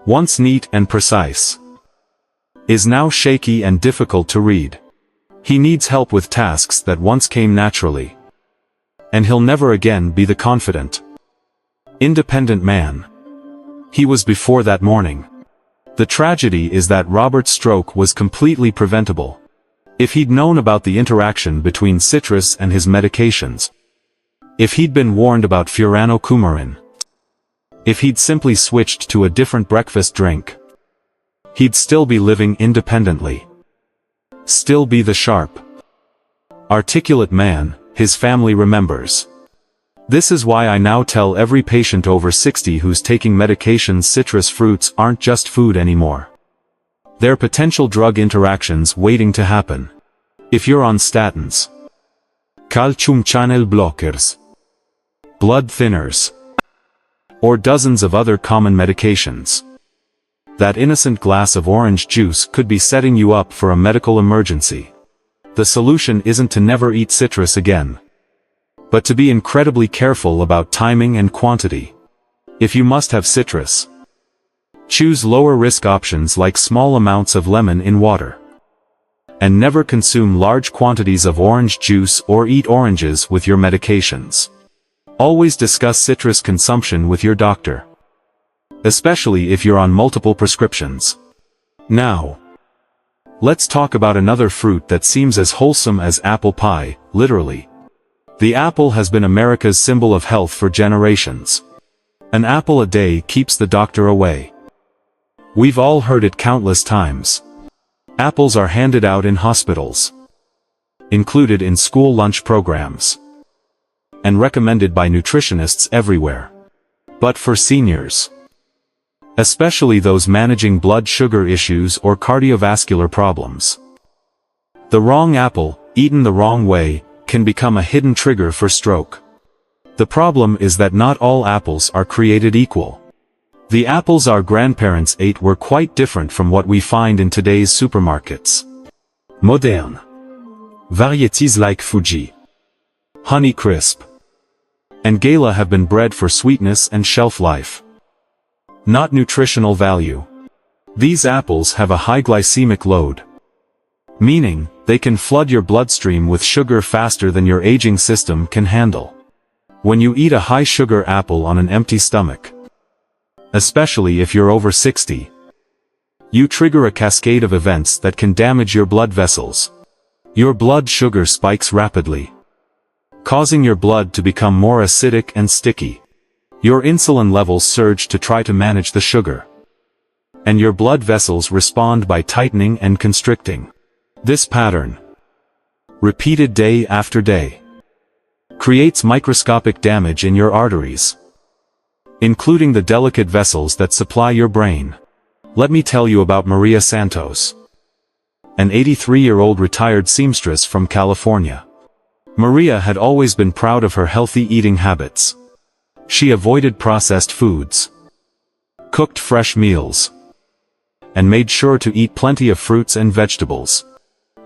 Speaker 1: once neat and precise, is now shaky and difficult to read. He needs help with tasks that once came naturally, and he'll never again be the confident, independent man he was before that morning. The tragedy is that Robert's stroke was completely preventable. If he'd known about the interaction between citrus and his medications, if he'd been warned about furanocoumarin, if he'd simply switched to a different breakfast drink, he'd still be living independently, still be the sharp, articulate man his family remembers. This is why I now tell every patient over 60 who's taking medications citrus fruits aren't just food anymore. They're potential drug interactions waiting to happen. If you're on statins, calcium channel blockers, blood thinners, or dozens of other common medications, that innocent glass of orange juice could be setting you up for a medical emergency. The solution isn't to never eat citrus again, but to be incredibly careful about timing and quantity. If you must have citrus, Choose lower-risk options like small amounts of lemon in water. And never consume large quantities of orange juice or eat oranges with your medications. Always discuss citrus consumption with your doctor, especially if you're on multiple prescriptions. Now, let's talk about another fruit that seems as wholesome as apple pie, literally. The apple has been America's symbol of health for generations. An apple a day keeps the doctor away. We've all heard it countless times. Apples are handed out in hospitals, included in school lunch programs, and recommended by nutritionists everywhere. But for seniors, especially those managing blood sugar issues or cardiovascular problems, the wrong apple, eaten the wrong way, can become a hidden trigger for stroke. The problem is that not all apples are created equal. The apples our grandparents ate were quite different from what we find in today's supermarkets. Modern varieties like Fuji, Honeycrisp, and Gala have been bred for sweetness and shelf life, not nutritional value. These apples have a high glycemic load, meaning they can flood your bloodstream with sugar faster than your aging system can handle. When you eat a high-sugar apple on an empty stomach, especially if you're over 60, you trigger a cascade of events that can damage your blood vessels. Your blood sugar spikes rapidly, causing your blood to become more acidic and sticky. Your insulin levels surge to try to manage the sugar, and your blood vessels respond by tightening and constricting. This pattern, repeated day after day, creates microscopic damage in your arteries, including the delicate vessels that supply your brain. Let me tell you about Maria Santos, an 83-year-old retired seamstress from California. Maria had always been proud of her healthy eating habits. She avoided processed foods, cooked fresh meals, and made sure to eat plenty of fruits and vegetables.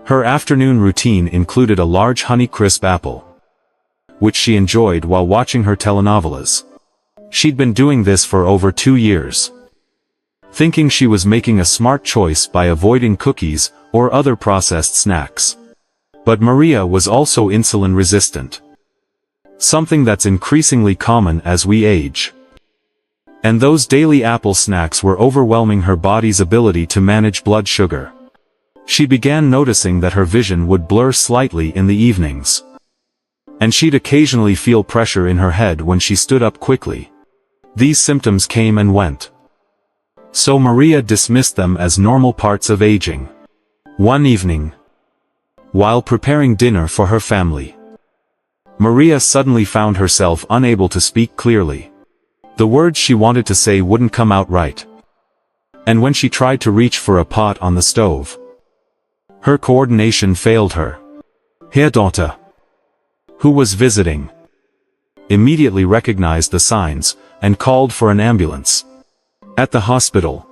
Speaker 1: Her afternoon routine included a large Honeycrisp apple, which she enjoyed while watching her telenovelas. She'd been doing this for over 2 years, thinking she was making a smart choice by avoiding cookies or other processed snacks. But Maria was also insulin resistant, something that's increasingly common as we age. And those daily apple snacks were overwhelming her body's ability to manage blood sugar. She began noticing that her vision would blur slightly in the evenings, and she'd occasionally feel pressure in her head when she stood up quickly. These symptoms came and went, so Maria dismissed them as normal parts of aging. One evening, while preparing dinner for her family, Maria suddenly found herself unable to speak clearly. The words she wanted to say wouldn't come out right, and when she tried to reach for a pot on the stove, her coordination failed her. Her daughter, who was visiting, immediately recognized the signs and called for an ambulance. At the hospital,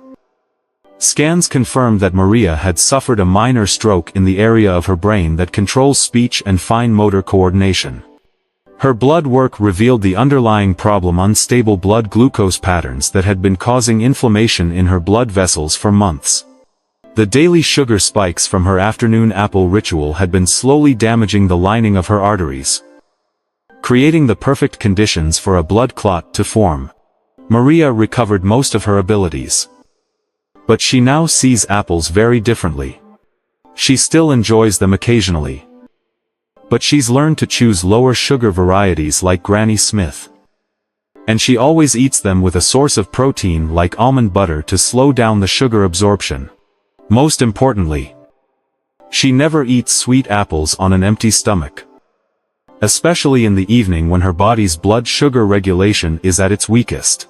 Speaker 1: scans confirmed that Maria had suffered a minor stroke in the area of her brain that controls speech and fine motor coordination. Her blood work revealed the underlying problem: unstable blood glucose patterns that had been causing inflammation in her blood vessels for months. The daily sugar spikes from her afternoon apple ritual had been slowly damaging the lining of her arteries, creating the perfect conditions for a blood clot to form. Maria recovered most of her abilities, but she now sees apples very differently. She still enjoys them occasionally, but she's learned to choose lower sugar varieties like Granny Smith. And she always eats them with a source of protein like almond butter to slow down the sugar absorption. Most importantly, she never eats sweet apples on an empty stomach, especially in the evening when her body's blood sugar regulation is at its weakest.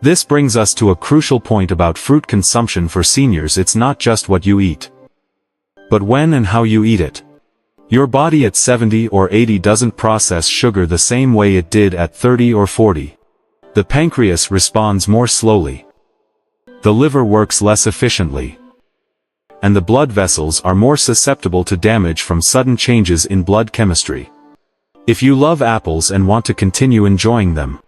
Speaker 1: This brings us to a crucial point about fruit consumption for seniors: it's not just what you eat, but when and how you eat it. Your body at 70 or 80 doesn't process sugar the same way it did at 30 or 40. The pancreas responds more slowly, the liver works less efficiently, and the blood vessels are more susceptible to damage from sudden changes in blood chemistry. If you love apples and want to continue enjoying them,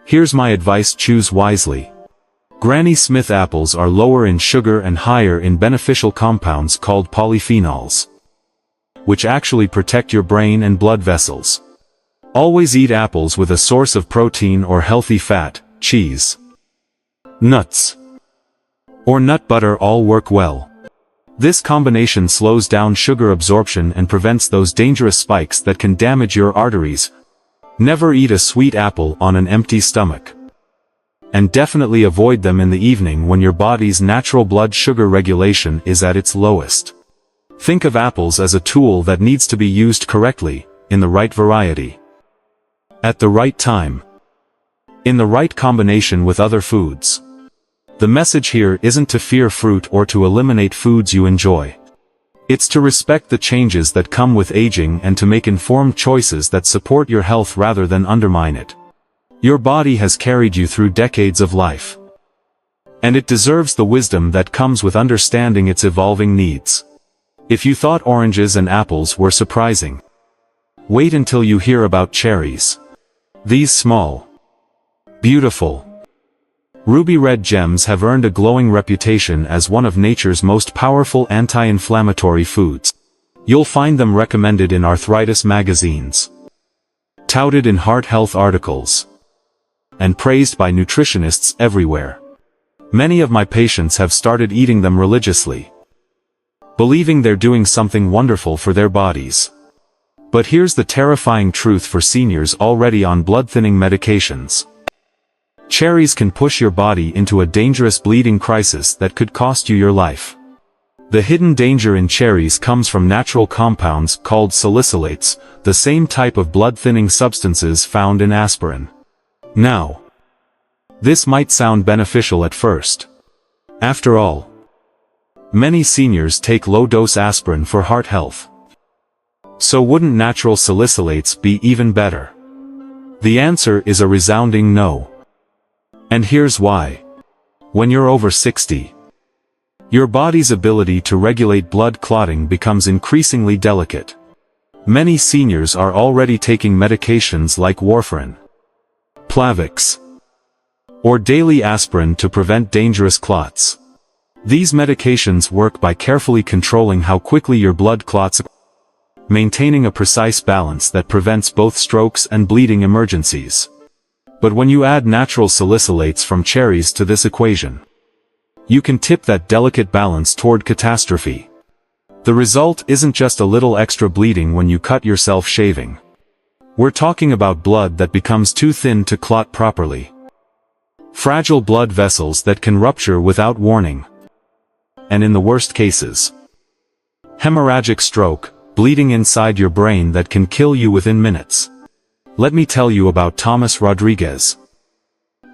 Speaker 1: here's my advice: choose wisely. Granny Smith apples are lower in sugar and higher in beneficial compounds called polyphenols, which actually protect your brain and blood vessels. Always eat apples with a source of protein or healthy fat, cheese, nuts, or nut butter all work well. This combination slows down sugar absorption and prevents those dangerous spikes that can damage your arteries. Never eat a sweet apple on an empty stomach. And definitely avoid them in the evening when your body's natural blood sugar regulation is at its lowest. Think of apples as a tool that needs to be used correctly, in the right variety, at the right time, in the right combination with other foods. The message here isn't to fear fruit or to eliminate foods you enjoy. It's to respect the changes that come with aging and to make informed choices that support your health rather than undermine it. Your body has carried you through decades of life, and it deserves the wisdom that comes with understanding its evolving needs. If you thought oranges and apples were surprising, wait until you hear about cherries. These small, beautiful, ruby red gems have earned a glowing reputation as one of nature's most powerful anti-inflammatory foods. You'll find them recommended in arthritis magazines, touted in heart health articles, and praised by nutritionists everywhere. Many of my patients have started eating them religiously, believing they're doing something wonderful for their bodies. But here's the terrifying truth for seniors already on blood-thinning medications. Cherries can push your body into a dangerous bleeding crisis that could cost you your life. The hidden danger in cherries comes from natural compounds called salicylates, the same type of blood-thinning substances found in aspirin. Now, this might sound beneficial at first. After all, many seniors take low-dose aspirin for heart health. So wouldn't natural salicylates be even better? The answer is a resounding no. And here's why. When you're over 60, your body's ability to regulate blood clotting becomes increasingly delicate. Many seniors are already taking medications like warfarin, Plavix, or daily aspirin to prevent dangerous clots. These medications work by carefully controlling how quickly your blood clots, maintaining a precise balance that prevents both strokes and bleeding emergencies. But when you add natural salicylates from cherries to this equation, you can tip that delicate balance toward catastrophe. The result isn't just a little extra bleeding when you cut yourself shaving. We're talking about blood that becomes too thin to clot properly, fragile blood vessels that can rupture without warning, and in the worst cases, hemorrhagic stroke, bleeding inside your brain that can kill you within minutes. Let me tell you about Thomas Rodriguez,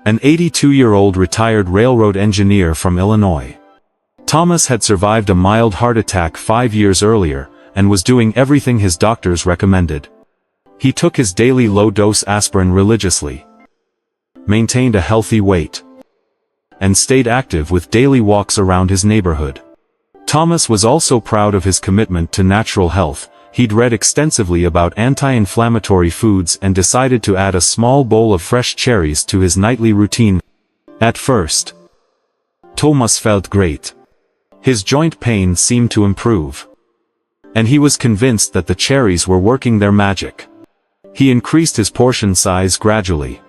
Speaker 1: an 82-year-old retired railroad engineer from Illinois. Thomas had survived a mild heart attack 5 years earlier, and was doing everything his doctors recommended. He took his daily low-dose aspirin religiously, maintained a healthy weight, and stayed active with daily walks around his neighborhood. Thomas was also proud of his commitment to natural health. He'd read extensively about anti-inflammatory foods and decided to add a small bowl of fresh cherries to his nightly routine. At first, Thomas felt great. His joint pain seemed to improve, and he was convinced that the cherries were working their magic. He increased his portion size gradually,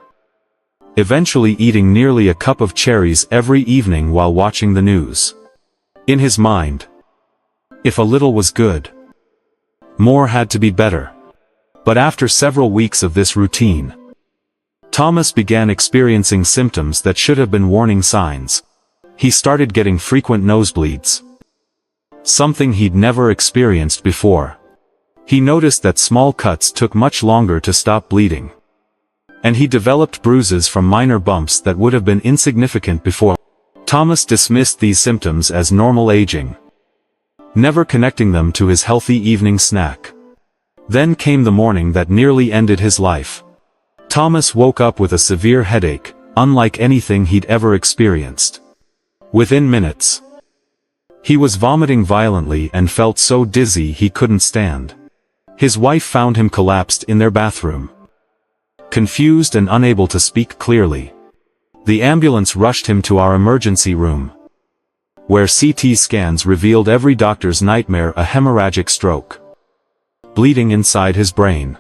Speaker 1: eventually eating nearly a cup of cherries every evening while watching the news. In his mind, if a little was good, more had to be better. But after several weeks of this routine, Thomas began experiencing symptoms that should have been warning signs. He started getting frequent nosebleeds, something he'd never experienced before. He noticed that small cuts took much longer to stop bleeding, and he developed bruises from minor bumps that would have been insignificant before. Thomas dismissed these symptoms as normal aging, never connecting them to his healthy evening snack. Then came the morning that nearly ended his life. Thomas woke up with a severe headache, unlike anything he'd ever experienced. Within minutes, he was vomiting violently and felt so dizzy he couldn't stand. His wife found him collapsed in their bathroom, confused and unable to speak clearly. The ambulance rushed him to our emergency room, where CT scans revealed every doctor's nightmare: a hemorrhagic stroke, bleeding inside his brain.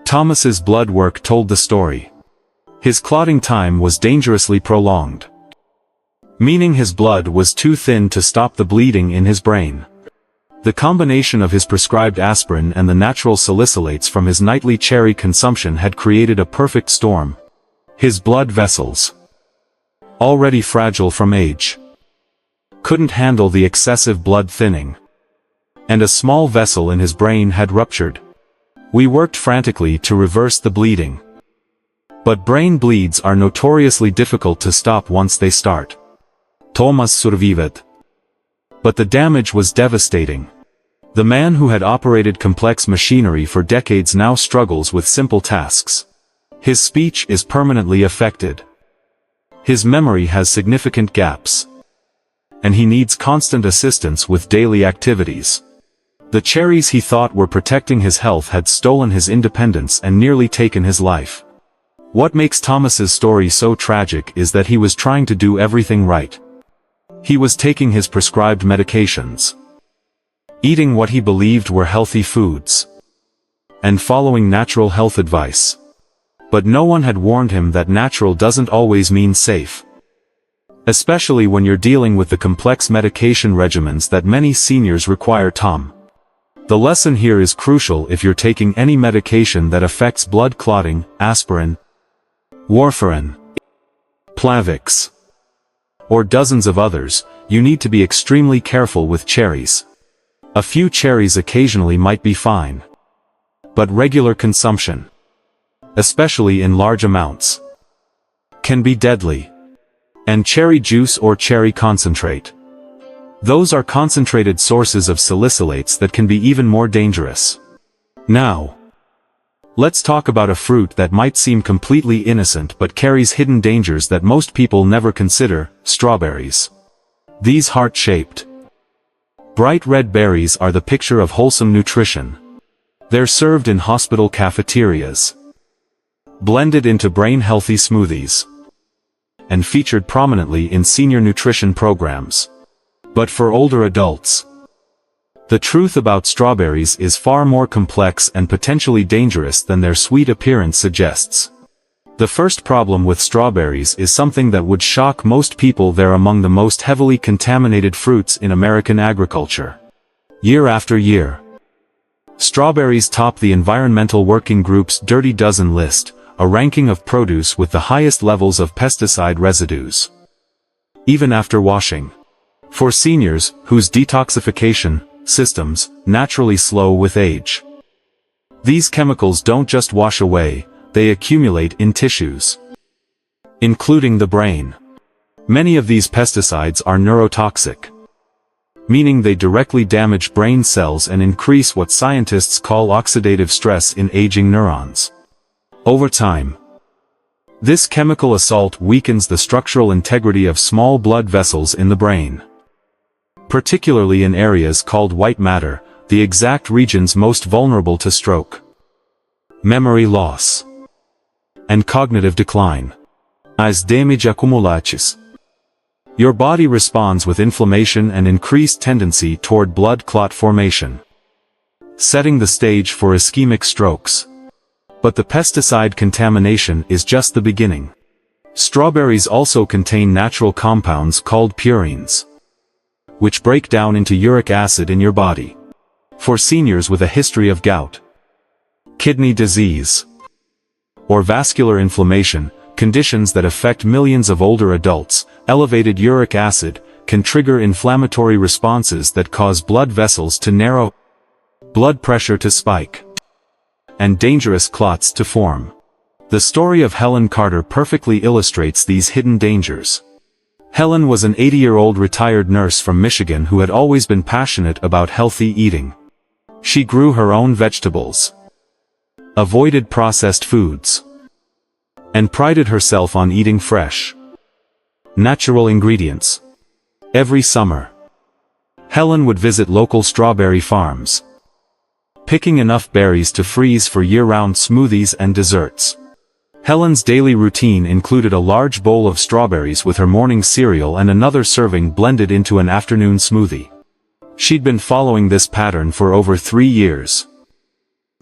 Speaker 1: Thomas's blood work told the story. His clotting time was dangerously prolonged, meaning his blood was too thin to stop the bleeding in his brain. The combination of his prescribed aspirin and the natural salicylates from his nightly cherry consumption had created a perfect storm. His blood vessels, already fragile from age, couldn't handle the excessive blood thinning, and a small vessel in his brain had ruptured. We worked frantically to reverse the bleeding. But brain bleeds are notoriously difficult to stop once they start. Thomas survived. But the damage was devastating. The man who had operated complex machinery for decades now struggles with simple tasks. His speech is permanently affected. His memory has significant gaps, and he needs constant assistance with daily activities. The cherries he thought were protecting his health had stolen his independence and nearly taken his life. What makes Thomas's story so tragic is that he was trying to do everything right. He was taking his prescribed medications, eating what he believed were healthy foods, and following natural health advice. But no one had warned him that natural doesn't always mean safe, especially when you're dealing with the complex medication regimens that many seniors require. The lesson here is crucial if you're taking any medication that affects blood clotting: aspirin, warfarin, Plavix, or dozens of others. You need to be extremely careful with cherries. A few cherries occasionally might be fine, but regular consumption, especially in large amounts, can be deadly. And cherry juice or cherry concentrate, those are concentrated sources of salicylates that can be even more dangerous. Now, let's talk about a fruit that might seem completely innocent but carries hidden dangers that most people never consider: strawberries. These heart-shaped, bright red berries are the picture of wholesome nutrition. They're served in hospital cafeterias, blended into brain-healthy smoothies, and featured prominently in senior nutrition programs. But for older adults, the truth about strawberries is far more complex and potentially dangerous than their sweet appearance suggests. The first problem with strawberries is something that would shock most people: they're among the most heavily contaminated fruits in American agriculture. Year after year, strawberries top the Environmental Working Group's Dirty Dozen list, a ranking of produce with the highest levels of pesticide residues, even after washing. For seniors, whose detoxification systems naturally slow with age, these chemicals don't just wash away, they accumulate in tissues, including the brain. Many of these pesticides are neurotoxic, meaning they directly damage brain cells and increase what scientists call oxidative stress in aging neurons. Over time, this chemical assault weakens the structural integrity of small blood vessels in the brain, particularly in areas called white matter, the exact regions most vulnerable to stroke, memory loss, and cognitive decline. As damage accumulates, your body responds with inflammation and increased tendency toward blood clot formation, setting the stage for ischemic strokes. But the pesticide contamination is just the beginning. Strawberries also contain natural compounds called purines, which break down into uric acid in your body. For seniors with a history of gout, kidney disease, or vascular inflammation, conditions that affect millions of older adults, elevated uric acid can trigger inflammatory responses that cause blood vessels to narrow, blood pressure to spike, and dangerous clots to form. The story of Helen Carter perfectly illustrates these hidden dangers. Helen was an 80-year-old retired nurse from Michigan who had always been passionate about healthy eating. She grew her own vegetables, avoided processed foods, and prided herself on eating fresh, natural ingredients. Every summer, Helen would visit local strawberry farms, picking enough berries to freeze for year-round smoothies and desserts. Helen's daily routine included a large bowl of strawberries with her morning cereal and another serving blended into an afternoon smoothie. She'd been following this pattern for over 3 years,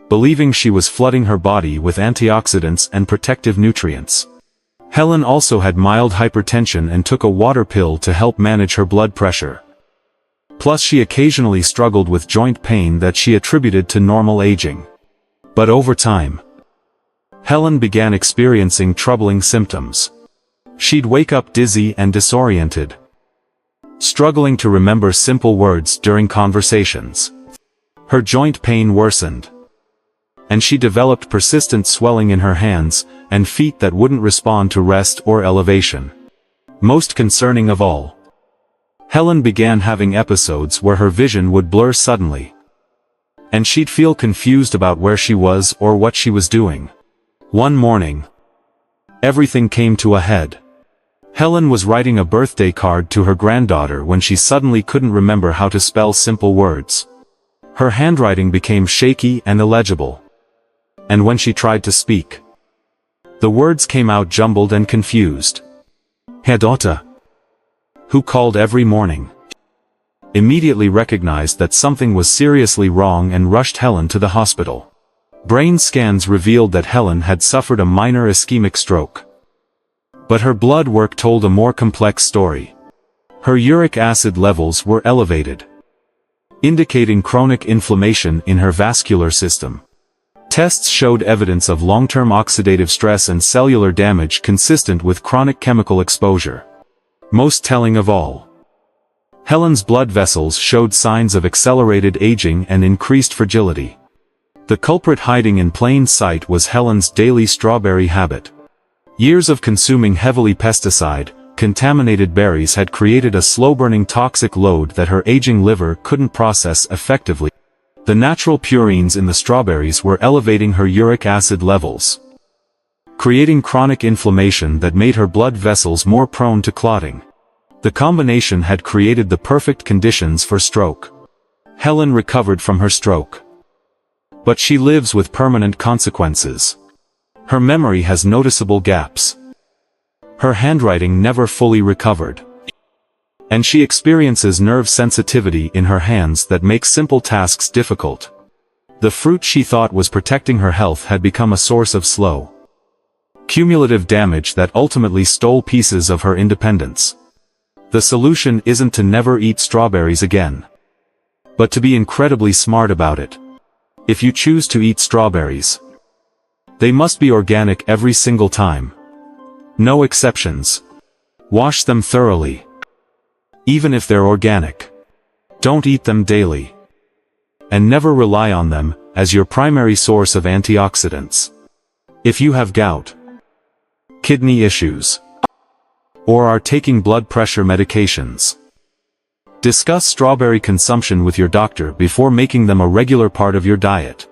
Speaker 1: believing she was flooding her body with antioxidants and protective nutrients. Helen also had mild hypertension and took a water pill to help manage her blood pressure. Plus she occasionally struggled with joint pain that she attributed to normal aging. But over time, Helen began experiencing troubling symptoms. She'd wake up dizzy and disoriented, struggling to remember simple words during conversations. Her joint pain worsened, and she developed persistent swelling in her hands and feet that wouldn't respond to rest or elevation. Most concerning of all, Helen began having episodes where her vision would blur suddenly, and she'd feel confused about where she was or what she was doing. One morning, everything came to a head. Helen was writing a birthday card to her granddaughter when she suddenly couldn't remember how to spell simple words. Her handwriting became shaky and illegible, and when she tried to speak, the words came out jumbled and confused. Her daughter, who called every morning, immediately recognized that something was seriously wrong and rushed Helen to the hospital. Brain scans revealed that Helen had suffered a minor ischemic stroke. But her blood work told a more complex story. Her uric acid levels were elevated, indicating chronic inflammation in her vascular system. Tests showed evidence of long-term oxidative stress and cellular damage consistent with chronic chemical exposure. Most telling of all, Helen's blood vessels showed signs of accelerated aging and increased fragility. The culprit hiding in plain sight was Helen's daily strawberry habit. Years of consuming heavily pesticide-contaminated berries had created a slow-burning toxic load that her aging liver couldn't process effectively. The natural purines in the strawberries were elevating her uric acid levels, creating chronic inflammation that made her blood vessels more prone to clotting. The combination had created the perfect conditions for stroke. Helen recovered from her stroke, but she lives with permanent consequences. Her memory has noticeable gaps. Her handwriting never fully recovered, and she experiences nerve sensitivity in her hands that makes simple tasks difficult. The fruit she thought was protecting her health had become a source of slow, cumulative damage that ultimately stole pieces of her independence. The solution isn't to never eat strawberries again, but to be incredibly smart about it. If you choose to eat strawberries, they must be organic every single time. No exceptions. Wash them thoroughly, even if they're organic. Don't eat them daily, and never rely on them as your primary source of antioxidants. If you have gout, kidney issues, or are taking blood pressure medications, discuss strawberry consumption with your doctor before making them a regular part of your diet.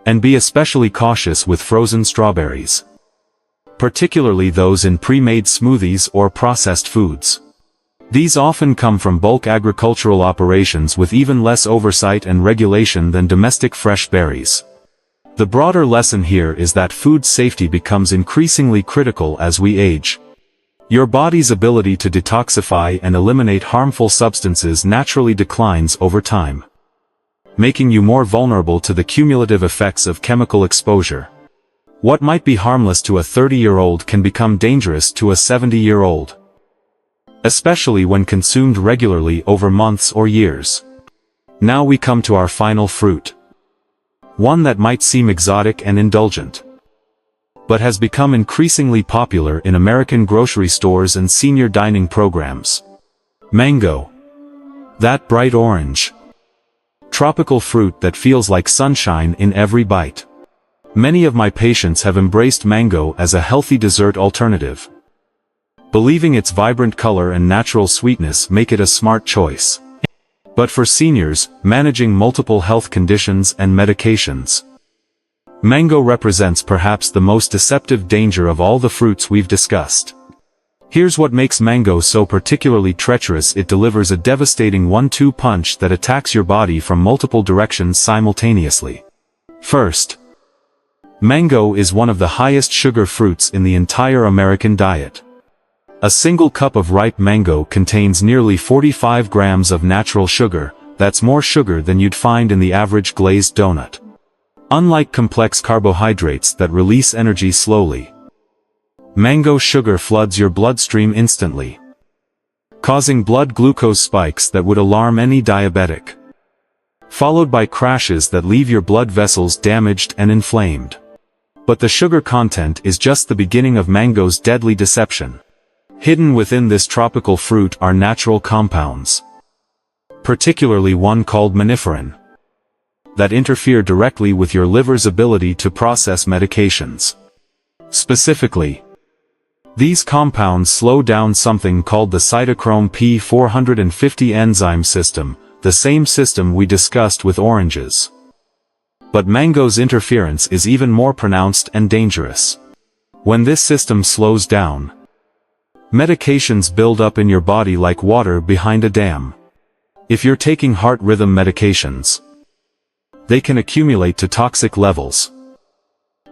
Speaker 1: And be especially cautious with frozen strawberries, particularly those in pre-made smoothies or processed foods. These often come from bulk agricultural operations with even less oversight and regulation than domestic fresh berries. The broader lesson here is that food safety becomes increasingly critical as we age. Your body's ability to detoxify and eliminate harmful substances naturally declines over time, making you more vulnerable to the cumulative effects of chemical exposure. What might be harmless to a 30-year-old can become dangerous to a 70-year-old, especially when consumed regularly over months or years. Now we come to our final fruit. One that might seem exotic and indulgent, but has become increasingly popular in American grocery stores and senior dining programs. Mango. That bright orange, tropical fruit that feels like sunshine in every bite. Many of my patients have embraced mango as a healthy dessert alternative, believing its vibrant color and natural sweetness make it a smart choice. But for seniors, managing multiple health conditions and medications, mango represents perhaps the most deceptive danger of all the fruits we've discussed. Here's what makes mango so particularly treacherous: it delivers a devastating 1-2 punch that attacks your body from multiple directions simultaneously. First, Mango is one of the highest sugar fruits in the entire American diet. A single cup of ripe mango contains nearly 45 grams of natural sugar. That's more sugar than you'd find in the average glazed donut. Unlike complex carbohydrates that release energy slowly, mango sugar floods your bloodstream instantly, causing blood glucose spikes that would alarm any diabetic, followed by crashes that leave your blood vessels damaged and inflamed. But the sugar content is just the beginning of mango's deadly deception. Hidden within this tropical fruit are natural compounds, particularly one called maniferin, that interfere directly with your liver's ability to process medications. Specifically, these compounds slow down something called the cytochrome P450 enzyme system, the same system we discussed with oranges. But mango's interference is even more pronounced and dangerous. When this system slows down, medications build up in your body like water behind a dam. If you're taking heart rhythm medications, they can accumulate to toxic levels,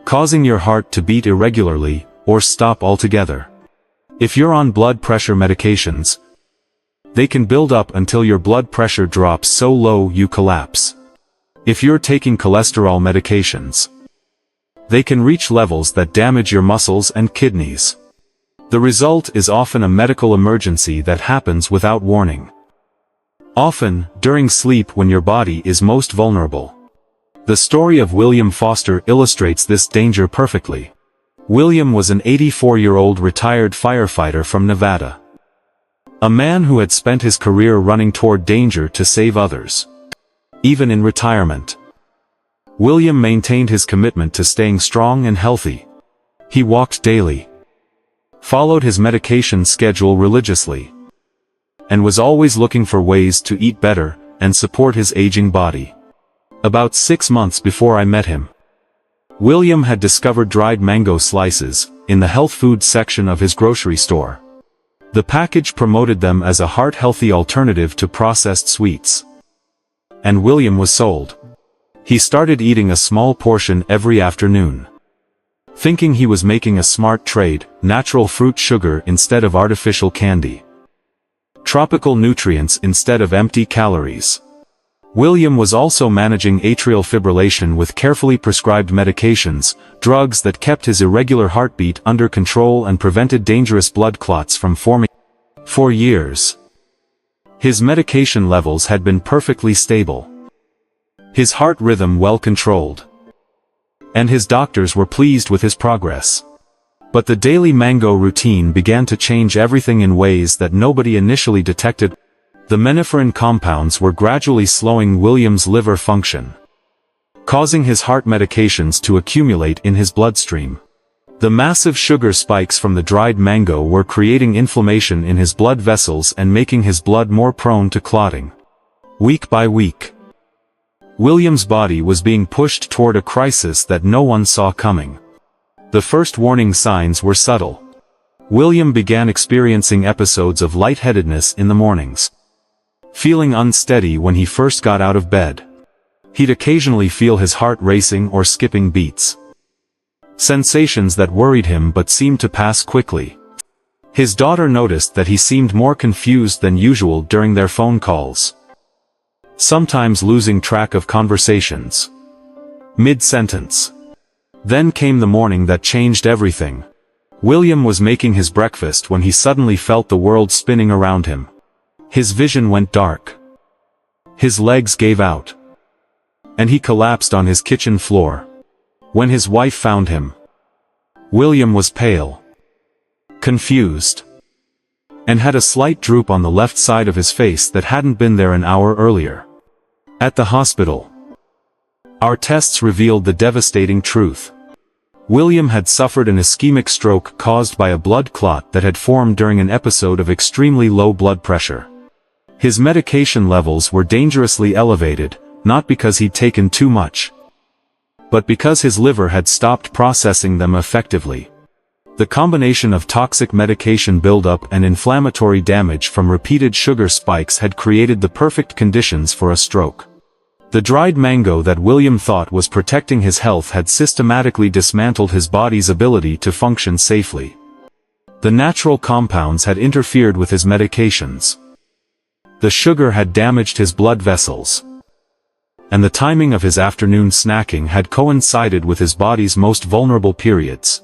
Speaker 1: causing your heart to beat irregularly or stop altogether. If you're on blood pressure medications, they can build up until your blood pressure drops so low you collapse. If you're taking cholesterol medications, they can reach levels that damage your muscles and kidneys. The result is often a medical emergency that happens without warning, often during sleep when your body is most vulnerable. The story of William Foster illustrates this danger perfectly. William was an 84-year-old retired firefighter from Nevada, a man who had spent his career running toward danger to save others. Even in retirement, William maintained his commitment to staying strong and healthy. He walked daily, followed his medication schedule religiously, and was always looking for ways to eat better and support his aging body. About 6 months before I met him, William had discovered dried mango slices in the health food section of his grocery store. The package promoted them as a heart-healthy alternative to processed sweets, and William was sold. He started eating a small portion every afternoon, thinking he was making a smart trade: natural fruit sugar instead of artificial candy, tropical nutrients instead of empty calories. William was also managing atrial fibrillation with carefully prescribed medications, drugs that kept his irregular heartbeat under control and prevented dangerous blood clots from forming. For years, his medication levels had been perfectly stable, his heart rhythm well controlled, and his doctors were pleased with his progress. But the daily mango routine began to change everything in ways that nobody initially detected. The maniferin compounds were gradually slowing William's liver function, causing his heart medications to accumulate in his bloodstream. The massive sugar spikes from the dried mango were creating inflammation in his blood vessels and making his blood more prone to clotting. Week by week, William's body was being pushed toward a crisis that no one saw coming. The first warning signs were subtle. William began experiencing episodes of lightheadedness in the mornings, feeling unsteady when he first got out of bed. He'd occasionally feel his heart racing or skipping beats, sensations that worried him but seemed to pass quickly. His daughter noticed that he seemed more confused than usual during their phone calls, sometimes losing track of conversations mid-sentence. Then came the morning that changed everything. William was making his breakfast when he suddenly felt the world spinning around him. His vision went dark, his legs gave out, and he collapsed on his kitchen floor. When his wife found him, William was pale, confused, and had a slight droop on the left side of his face that hadn't been there an hour earlier. At the hospital, our tests revealed the devastating truth. William had suffered an ischemic stroke caused by a blood clot that had formed during an episode of extremely low blood pressure. His medication levels were dangerously elevated, not because he'd taken too much, but because his liver had stopped processing them effectively. The combination of toxic medication buildup and inflammatory damage from repeated sugar spikes had created the perfect conditions for a stroke. The dried mango that William thought was protecting his health had systematically dismantled his body's ability to function safely. The natural compounds had interfered with his medications. The sugar had damaged his blood vessels. And the timing of his afternoon snacking had coincided with his body's most vulnerable periods.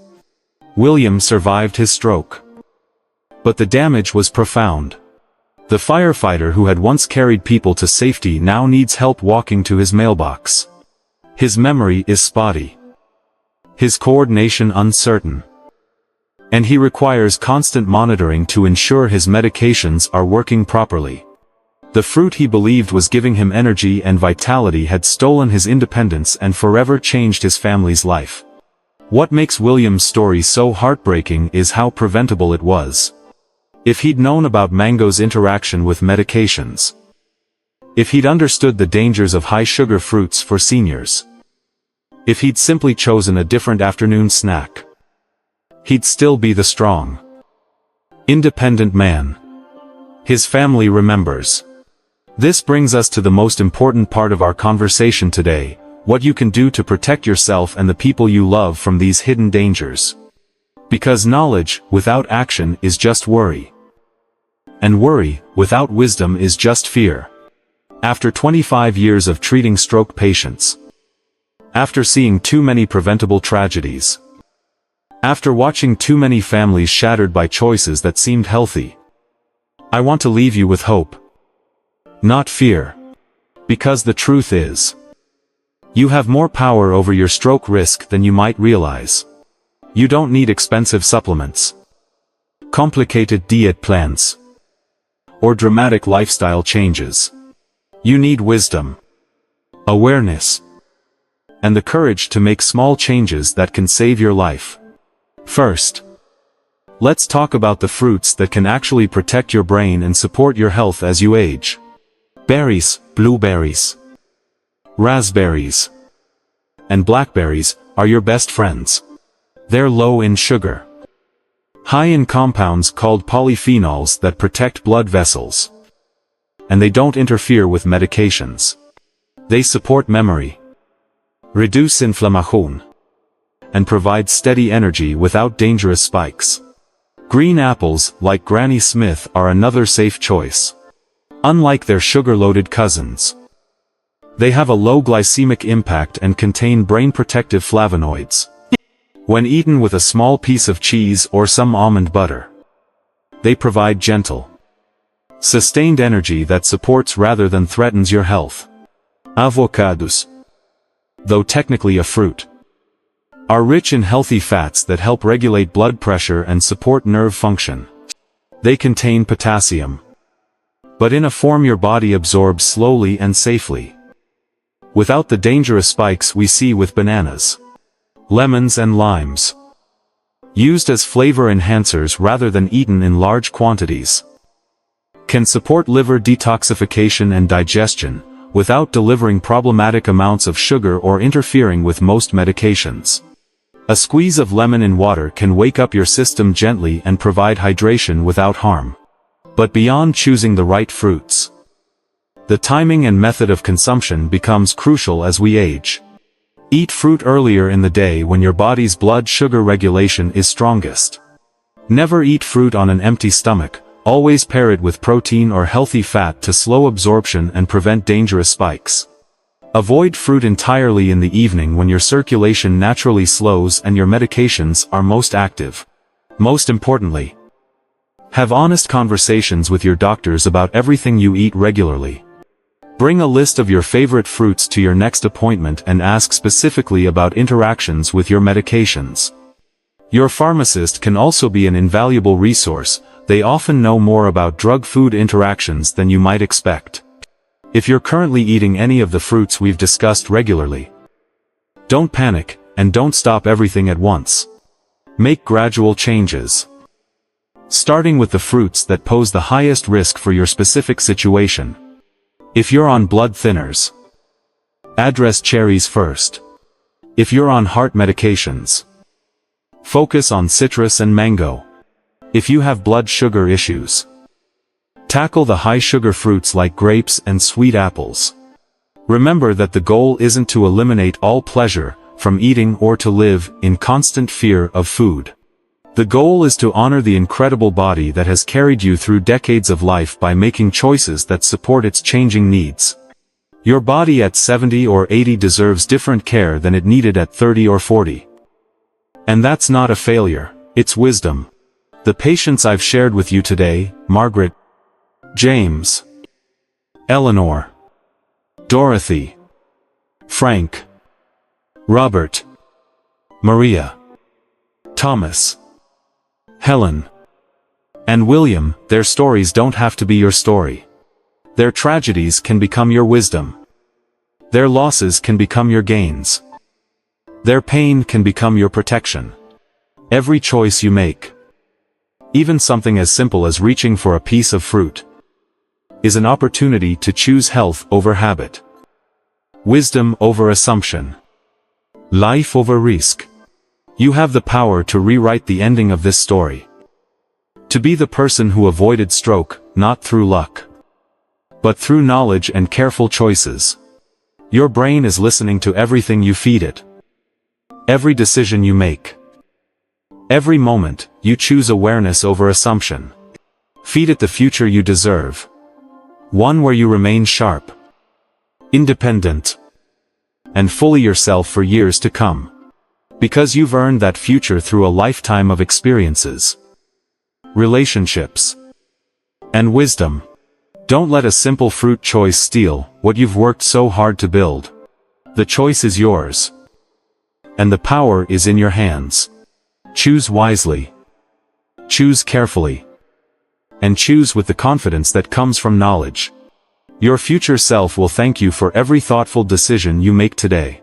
Speaker 1: William survived his stroke. But the damage was profound. The firefighter who had once carried people to safety now needs help walking to his mailbox. His memory is spotty. His coordination uncertain. And he requires constant monitoring to ensure his medications are working properly. The fruit he believed was giving him energy and vitality had stolen his independence and forever changed his family's life. What makes William's story so heartbreaking is how preventable it was. If he'd known about mango's interaction with medications. If he'd understood the dangers of high-sugar fruits for seniors. If he'd simply chosen a different afternoon snack. He'd still be the strong, independent man his family remembers. This brings us to the most important part of our conversation today: what you can do to protect yourself and the people you love from these hidden dangers. Because knowledge without action is just worry. And worry without wisdom is just fear. After 25 years of treating stroke patients. After seeing too many preventable tragedies. After watching too many families shattered by choices that seemed healthy. I want to leave you with hope. Not fear. Because the truth is, you have more power over your stroke risk than you might realize. You don't need expensive supplements, complicated diet plans, or dramatic lifestyle changes. You need wisdom, awareness, and the courage to make small changes that can save your life. First, let's talk about the fruits that can actually protect your brain and support your health as you age. Berries, blueberries, raspberries, and blackberries are your best friends. They're low in sugar, high in compounds called polyphenols that protect blood vessels. And they don't interfere with medications. They support memory, reduce inflammation, and provide steady energy without dangerous spikes. Green apples, like Granny Smith, are another safe choice. Unlike their sugar-loaded cousins, they have a low glycemic impact and contain brain-protective flavonoids. When eaten with a small piece of cheese or some almond butter, they provide gentle, sustained energy that supports rather than threatens your health. Avocados, though technically a fruit, are rich in healthy fats that help regulate blood pressure and support nerve function. They contain potassium, but in a form your body absorbs slowly and safely, without the dangerous spikes we see with bananas, lemons and limes, used as flavor enhancers rather than eaten in large quantities. Can support liver detoxification and digestion, without delivering problematic amounts of sugar or interfering with most medications. A squeeze of lemon in water can wake up your system gently and provide hydration without harm. But beyond choosing the right fruits, the timing and method of consumption becomes crucial as we age. Eat fruit earlier in the day when your body's blood sugar regulation is strongest. Never eat fruit on an empty stomach. Always pair it with protein or healthy fat to slow absorption and prevent dangerous spikes. Avoid fruit entirely in the evening when your circulation naturally slows and your medications are most active. Most importantly, have honest conversations with your doctors about everything you eat regularly. Bring a list of your favorite fruits to your next appointment and ask specifically about interactions with your medications. Your pharmacist can also be an invaluable resource. They often know more about drug-food interactions than you might expect. If you're currently eating any of the fruits we've discussed regularly, don't panic, and don't stop everything at once. Make gradual changes, starting with the fruits that pose the highest risk for your specific situation. If you're on blood thinners, address cherries first. If you're on heart medications, focus on citrus and mango. If you have blood sugar issues, tackle the high-sugar fruits like grapes and sweet apples. Remember that the goal isn't to eliminate all pleasure from eating or to live in constant fear of food. The goal is to honor the incredible body that has carried you through decades of life by making choices that support its changing needs. Your body at 70 or 80 deserves different care than it needed at 30 or 40. And that's not a failure, it's wisdom. The patients I've shared with you today, Margaret, James, Eleanor, Dorothy, Frank, Robert, Maria, Thomas, Helen, and William, their stories don't have to be your story. Their tragedies can become your wisdom. Their losses can become your gains. Their pain can become your protection. Every choice you make, even something as simple as reaching for a piece of fruit, is an opportunity to choose health over habit, wisdom over assumption, life over risk. You have the power to rewrite the ending of this story. To be the person who avoided stroke, not through luck, but through knowledge and careful choices. Your brain is listening to everything you feed it. Every decision you make. Every moment, you choose awareness over assumption. Feed it the future you deserve. One where you remain sharp, independent, and fully yourself for years to come. Because you've earned that future through a lifetime of experiences, relationships, and wisdom. Don't let a simple fruit choice steal what you've worked so hard to build. The choice is yours, and the power is in your hands. Choose wisely, choose carefully, and choose with the confidence that comes from knowledge. Your future self will thank you for every thoughtful decision you make today.